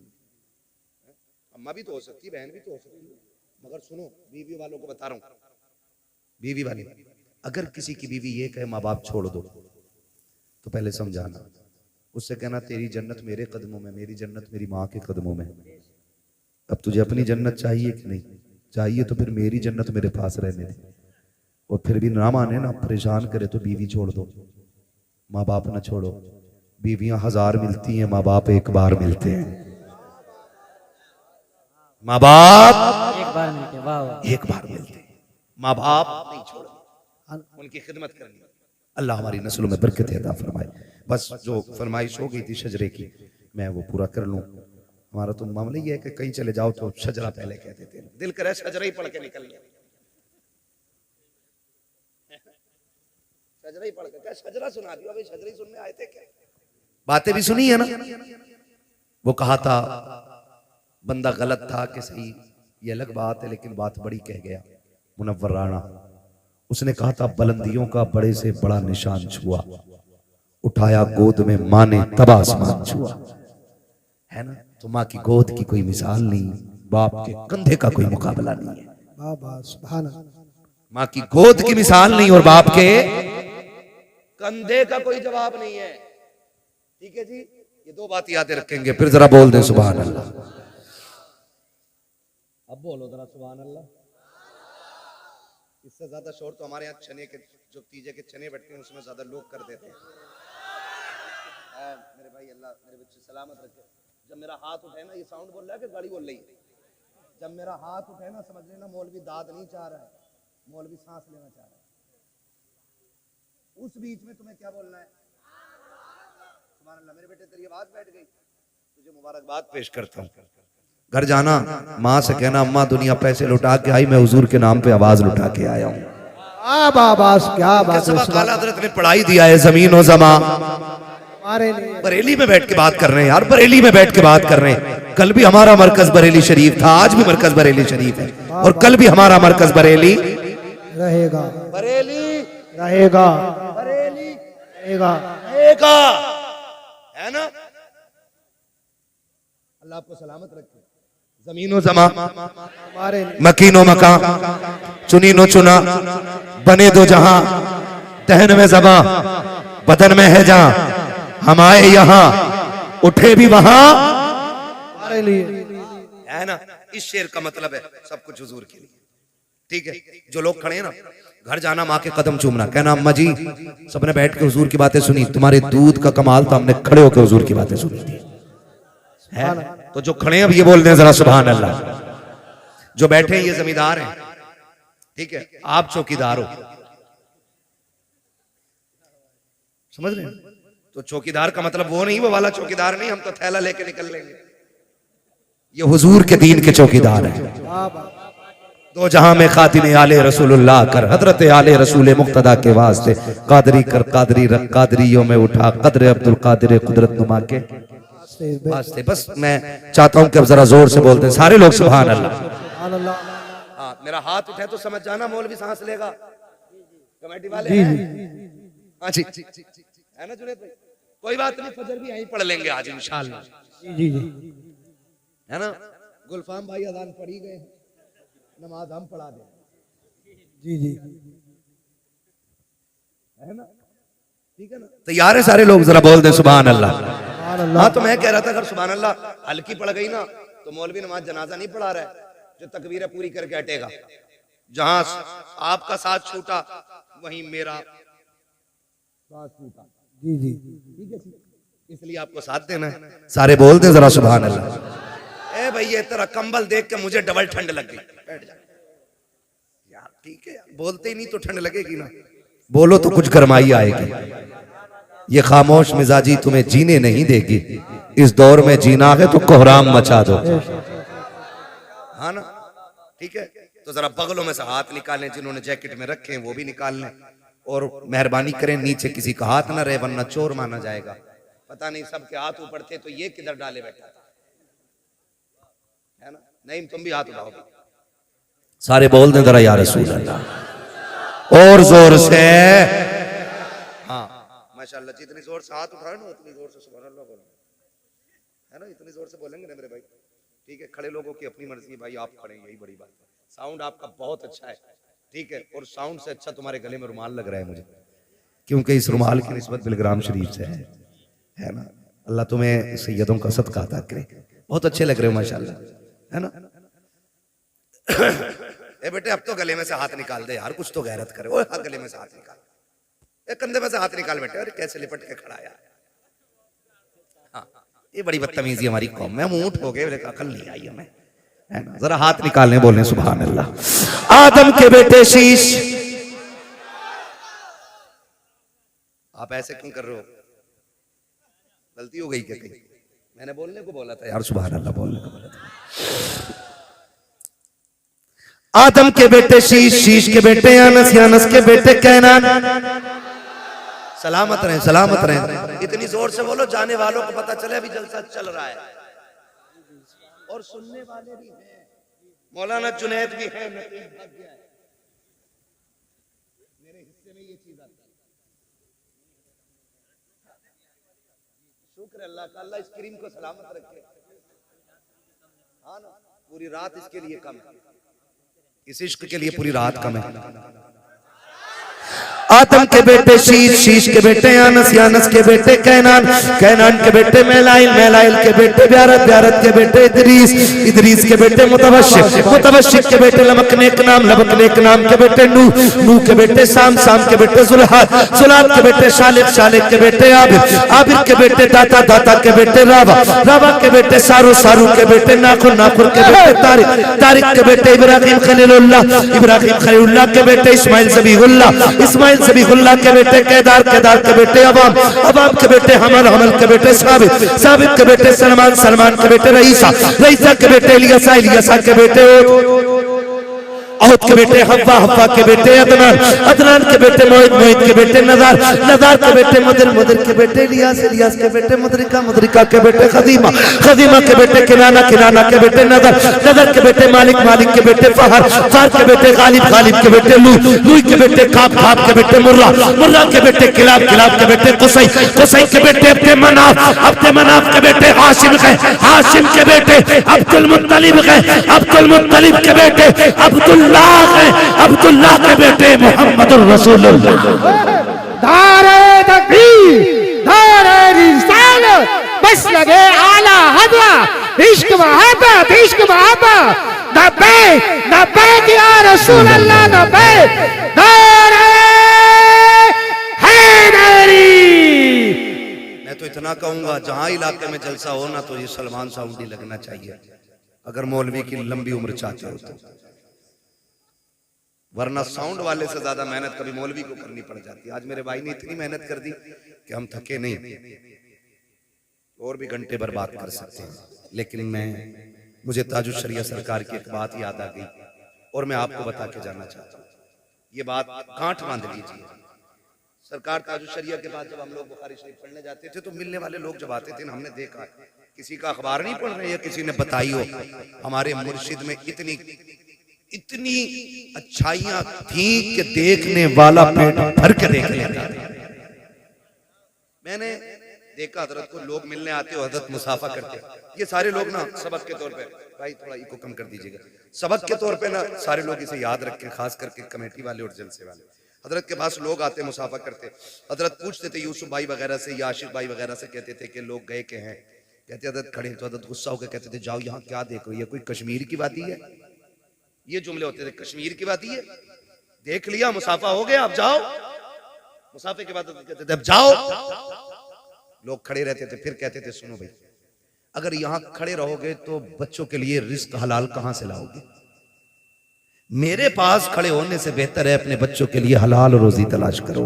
अम्मा भी तो हो सकती है, बहन भी तो हो सकती है, मगर सुनो बीवी वालों को बता रहा हूं, बीवी वाले अगर किसी की बीवी ये कहे माँ बाप छोड़ दो, तो पहले समझाना, उससे कहना तेरी जन्नत मेरे कदमों में, मेरी जन्नत मेरी माँ के कदमों में। अब तुझे अपनी जन्नत चाहिए कि नहीं चाहिए, तो फिर मेरी जन्नत मेरे पास रहने दे, और फिर भी ना माने ना, परेशान करे तो बीवी छोड़ दो, माँ बाप ना छोड़ो। बीवियां 1000 मिलती हैं, माँ बाप एक बार मिलते हैं। माँ बाप
एक बार मिलके, वाह वाह।
एक बार मिलते हैं, माँ बाप नहीं छोड़ना, उनकी खिदमत करनी। अल्लाह हमारी नस्लों में बरकत अता फरमाए। बस जो फरमाइश हो गई थी शजरे की, मैं वो पूरा कर लूं। हमारा तो मामला ये है कि कहीं चले जाओ तो शजरा पहले कह देते हैं, दिल करे शजरा ही पढ़ के निकल गया, शजरा ही पढ़ के क्या शजरा सुना दियो, अभी शजरा ही सुनने आए थे क्या? बातें भी सुनी है ना। वो कहा था बंदा गलत था कि सही, ये अलग बात है, लेकिन बात बड़ी कह गया मुनव्वर राणा। उसने कहा था बुलंदियों का बड़े से बड़ा निशान छुआ, उठाया गोद में माँ ने तब आसमान छुआ। है ना, तो माँ की गोद की कोई मिसाल नहीं, बाप के कंधे का कोई मुकाबला नहीं है। माँ की गोद की मिसाल नहीं और बाप के कंधे का कोई जवाब नहीं है। ठीक है जी, ये दो बात याद रखेंगे, फिर जरा बोल दें सुभान अल्लाह। अब बोलो जरा सुभान अल्लाह। इससे ज्यादा शोर तो हमारे यहाँ चने के, जो तीजे के चने बैठते हैं उसमें ज्यादा लोग कर देते हैं। मेरे भाई अल्लाह मेरे बच्चे सलामत रखे। जब मेरा हाथ उठे ना, ये साउंड बोल रहा है कि गाड़ी बोल रही है? जब मेरा हाथ उठे ना, समझ लेना मौलवी दाद नहीं चाह रहा है, मौलवी सांस लेना चाह रहा है। उस बीच में तुम्हें क्या बोलना है? सुभान अल्लाह। मेरे बेटे तेरी आवाज बैठ गई, तुझे मुबारकबाद पेश करता हूँ। घर जाना, माँ से कहना अम्मा दुनिया पैसे लुटा के आई, मैं हुजूर के नाम पे आवाज लुटा के आया हूँ।
क्या बात है।
काला हजरत ने पढ़ाई दिया है जमीन और जमा। बरेली में बैठ के बात कर रहे हैं यार, बरेली में बैठ के बात कर रहे हैं। कल भी हमारा मरकज बरेली शरीफ था, आज भी मरकज बरेली शरीफ है, और कल भी हमारा मरकज बरेली
रहेगा,
बरेली
रहेगा,
बरेली
रहेगा,
रहेगा, है ना। अल्लाह आपको सलामत रखे। जमीनो जमा, मकीनो मका, चुनी नो चुना, बने दो जहां, दहन में जबा, बदन में है जहां, हम आए यहां, उठे भी वहां
हमारे लिए।
है ना। इस शेर का मतलब है सब कुछ हुजूर के लिए। ठीक है, जो लोग खड़े हैं ना, घर जाना माँ के कदम चूमना, कहना अम्मा जी सबने बैठ के हुजूर की बातें सुनी, तुम्हारे दूध का कमाल था, हमने खड़े होकर हुजूर की बातें सुनी थी। है तो जो खड़े हैं अब ये बोल दें जरा सुभान अल्लाह। जो बैठे हैं ये जमींदार हैं, ठीक है, आप चौकीदार हो, समझ रहे हैं? तो चौकीदार का मतलब वो नहीं, वो वाला चौकीदार नहीं, हम तो थैला लेके निकल लेंगे। ये हुजूर के दीन के चौकीदार हैं। दो जहां में खातिम आले रसूलुल्लाह कर, हजरत आले रसूल मुक्तदा के वास्ते कादरी कर, कादरी रख, कादरियों में उठा कदर अब्दुल कादिर कुदरत नुमा के वास्ते। बस मैं चाहता हूं कि अब जरा जोर से बोलते हैं सारे लोग सुभान अल्लाह। हाँ, मेरा हाथ उठे तो समझ जाना मौलवी सांस लेगा, कमेटी वाले हैं। हाँ जी, है ना जुनेद भाई? कोई बात नहीं, फजर भी यहीं पढ़ लेंगे आज इंशाअल्लाह।
जी जी,
है ना। गुलफाम भाई अजान पढ़ी गए, नमाज हम पढ़ा दें।
जी जी,
है ना, ठीक है ना। तैयार है सारे लोग, जरा बोल दें सुभान अल्लाह। हाँ, तो मैं कह रहा था अगर सुभान अल्लाह हल्की पड़ गई ना, तो मौलवी नमाज जनाजा नहीं पढ़ा रहा है, जो तकबीरें पूरी करके हटेगा। जहां आपका साथ छूटा वहीं मेरा साथ छूटा।
जी जी,
ठीक है, इसलिए आपको साथ देना है। सारे बोल दें जरा सुभान अल्लाह। ए भाई, ये तेरा कंबल देख के मुझे डबल ठंड लग गई। बैठ जा यार, ठीक है, बोलते ही नहीं तो ठंड लगेगी ना, बोलो तो कुछ गरमाई आएगी। ये खामोश मिजाजी तुम्हें जीने नहीं देगी, इस दौर में जीना है तो कोहराम मचा दो। हाँ ना, ठीक है। तो जरा बगलों में से हाथ निकालें, जिन्होंने जैकेट में रखे हैं वो भी निकाल लें, और मेहरबानी करें नीचे किसी का हाथ ना रहे, वरना चोर माना जाएगा। पता नहीं सबके हाथ ऊपर थे तो ये किधर डाले बैठा था, है ना। नहीं, तुम भी हाथ उठाओगे। सारे बोल दें जरा या रसूल अल्लाह, और जोर से। हाँ माशाल्लाह, जितनी जोर से हाथ उठाए ना उतनी जोर से सुभान अल्लाह बोलो, है ना। इतनी जोर से बोलेंगे ना मेरे भाई, ठीक है। खड़े लोगों की अपनी मर्जी है भाई, आप खड़े हैं, यही बड़ी बात है। साउंड आपका बहुत अच्छा है, ठीक है, और साउंड से अच्छा तुम्हारे गले में रुमाल लग रहा है मुझे, क्योंकि इस रुमाल की निस्बत बिलग्राम शरीफ से है ना। अल्लाह तुम्हें सैयदों का सदका अता करे, बहुत अच्छे लग रहे हो माशाल्लाह, है ना। ए बेटे, अब तो गले में से हाथ निकाल दे यार, कुछ तो गैरत करे। ओए गले में से हाथ निकाल, कंधे में से हाथ निकाल बेटे। अरे कैसे लिपट के खड़ा यार। हाँ, ये बड़ी बदतमीजी हमारी कौम में, हम ऊँट हो गए, अकल नहीं आई हमें।
है ना? जरा हाथ निकालने बोलें सुभान अल्लाह। आदम के बेटे शीश,
आप ऐसे क्यों कर रहे हो? गलती हो गई क्या कहीं? मैंने बोलने को बोला था यार,
सुभान अल्लाह बोलने को बोला था। आदम के बेटे शीश, शीश के बेटे यानस, यानस के बेटे कैनान।
सलामत रहें, सलामत रहें। इतनी जोर से बोलो जाने वालों को पता चले अभी जलसा चल रहा है और सुनने वाले भी हैं। मौलाना जुनैद भी है, नकीब भाग गया है। मेरे हिस्से में ये चीज आती है। शुक्र अल्लाह का, अल्लाह इस क्रीम को सलामत रखे। हाँ ना, पूरी रात इसके लिए कम है, इस इश्क के लिए पूरी रात कम है।
आदम के बेटे शीश, शीश के बेटे यानस, यानस के बेटे कैनान, कैनान के बेटे मेलाइल, मेलाइल के बेटे ब्यारत, ब्यारत के बेटे इदरीस, इदरीस के बेटे मुतवशिक, मुतवशिक के बेटे लमकनेक नाम, लमकनेक नाम के बेटे नूह, नूह के बेटे साम, साम के बेटे जुल्हाद, जुल्हाद के बेटे शालिक, शालिक के बेटे आबिर, आबिर के बेटे दाता, दाता के बेटे रावा, रावा के बेटे सारू, सारू के बेटे नाखुर, नाखुर के बेटे तारिक, तारिक के बेटे इब्राहिम खलीलुल्लाह, इब्राहिम खलीलुल्लाह के बेटे इस्माइल ज़बीहुल्लाह, इस्माइल ज़बीहुल्लाह के बेटे केदार, केदार के बेटे अवाम, अवाम के बेटे हमल, हमल के बेटे साबित, साबित के बेटे सलमान, सलमान के बेटे रईसा, रईसा के बेटे इलियासा, इलियासा के बेटे औद के बेटे हव्वा, हव्वा के बेटे अदनान, अदनान के बेटे मोहित, मोहित के बेटे नज़ार, नज़ार के बेटे मुदर, मुदर के बेटे इलियास, इलियास के बेटे मुदरिका, मुदरिका के बेटे खदीमा, खदीमा के बेटे किनाना, किनाना के बेटे नज़र, नज़र के बेटे मालिक, मालिक के बेटे फहर, फहर के बेटे गालिब, गालिब के बेटे लू, लू के बेटे काब, काब के बेटे मुर्रा, मुर्रा के बेटे किलाब, किलाब के बेटे कुसै, कुसै के बेटे अब्दे मनाफ, अब्दे मनाफ के बेटे हाशिम है, हाशिम के बेटे अब्दुल मुत्तलिब है, अब्दुल मुत्तलिब के बेटे अब्दुल्लाह है, अब्दुल्लाह के बेटे मोहम्मदुर रसूलुल्लाह।
नारे तकबीर, नारे रिसालत, बस लगे आला हज़रत, इश्क मोहब्बत, इश्क मोहब्बत, लब्बैक लब्बैक या रसूल अल्लाह, लब्बैक, नारे हैदरी।
मैं तो इतना कहूंगा, जहां इलाके में जलसा हो ना तो ये सलमान साउंड ही लगना चाहिए, अगर मौलवी की लंबी उम्र चाहते हो तो, वरना साउंड वाले से ज्यादा मेहनत कभी मौलवी को करनी पड़ जाती है। आज मेरे भाई ने इतनी मेहनत कर दी कि हम थके नहीं, और भी घंटे बर्बाद कर सकते हैं, लेकिन मुझे ताजुश शरिया सरकार की एक बात याद आ गई और मैं आपको बता के जाना चाहता हूँ। ये बात गांठ बांध लीजिए। सरकार ताजुश शरिया के बाद जब हम लोग बुखारी शरीफ पढ़ने जाते थे तो मिलने वाले लोग जब आते थे ना, हमने देखा किसी का अखबार नहीं पढ़ रहे या किसी ने बताई हो, हमारे मुर्शिद में इतनी इतनी अच्छाइयां थी कि देखने वाला पेट भर के देख लेता। मैंने देखा हजरत को लोग मिलने आते हो, हजरत मुसाफा करते, ये सारे लोग ना सबक के तौर पे, भाई थोड़ा इको कम कर दीजिएगा, सबक के तौर पे ना सारे लोग इसे याद रखें, खास करके कमेटी वाले और जलसे वाले। हजरत के पास लोग आते मुसाफा करते, हजरत पूछते थे यूसुफ भाई वगैरह से या आशिफ भाई वगैरह से, कहते थे कि लोग गए के हैं, कहते हजरत खड़े तो हजरत गुस्सा होकर कहते थे जाओ यहाँ क्या देख रही है, कोई कश्मीर की वादी है, ये जुमले होते थे, कश्मीर की वादी है, देख लिया मुसाफा हो गया अब जाओ, मुसाफे के बाद कहते थे अब जाओ। लोग खड़े रहते थे, फिर कहते थे सुनो भाई, अगर यहां खड़े रहोगे तो बच्चों के लिए रिस्क हलाल कहां से लाओगे, मेरे पास खड़े होने से बेहतर है अपने बच्चों के लिए हलाल रोजी तलाश करो।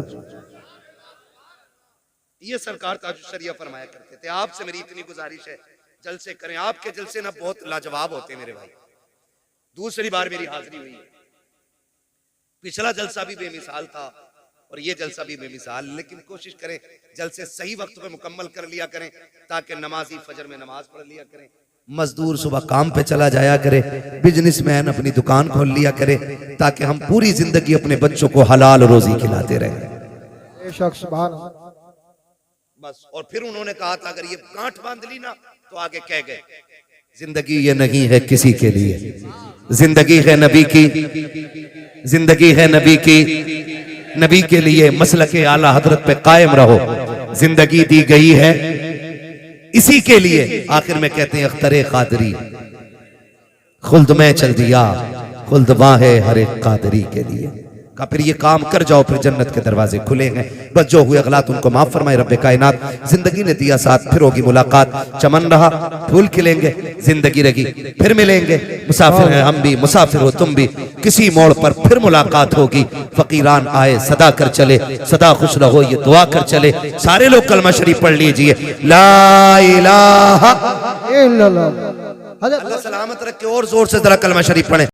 ये सरकार ताजुश शरिया फरमाया करते थे। आपसे मेरी इतनी गुजारिश है, जलसे करें, आपके जलसे ना बहुत लाजवाब होते हैं मेरे भाई। दूसरी बार मेरी हाजिरी हुई है, पिछला जलसा भी बेमिसाल था और ये जलसा भी बेमिसाल, लेकिन कोशिश करें जलसे सही वक्त पे मुकम्मल कर लिया करें ताकि नमाजी फजर में नमाज पढ़ लिया करें, मजदूर सुबह काम पे चला जाया करे, बिजनेसमैन अपनी दुकान खोल लिया करे, ताकि हम पूरी जिंदगी अपने बच्चों को हलाल रोजी खिलाते रहें। बस। और फिर उन्होंने कहा था अगर ये गांठ बांध ली ना तो आगे कह गए, जिंदगी ये नहीं है किसी के लिए, जिंदगी है नबी की, जिंदगी है नबी की, नबी के लिए मसलके आला हजरत पे कायम रहो, जिंदगी दी गई है इसी के लिए। आखिर में कहते हैं अख्तरे कादरी खुल्द में चल दिया, खुल्द वाहे हर एक कादरी के लिए।
कहा फिर ये काम कर जाओ, फिर जन्नत के दरवाजे खुलेंगे। बस जो हुए गलत उनको माफ फरमाए रब्बे कायनात। जिंदगी ने दिया साथ, फिर होगी मुलाकात। चमन रहा फूल खिलेंगे, जिंदगी रही फिर मिलेंगे। मुसाफिर हैं हम भी, मुसाफिर हो तुम भी, किसी मोड़ पर फिर मुलाकात होगी। फकीरान आए सदा कर चले, सदा खुश रहो ये दुआ कर चले। सारे लोग कलमा शरीफ पढ़ लीजिए, ला इलाहा
इल्लल्लाह।
अल्लाह सलामत रखे। और जोर से जरा कलमा शरीफ पढ़े।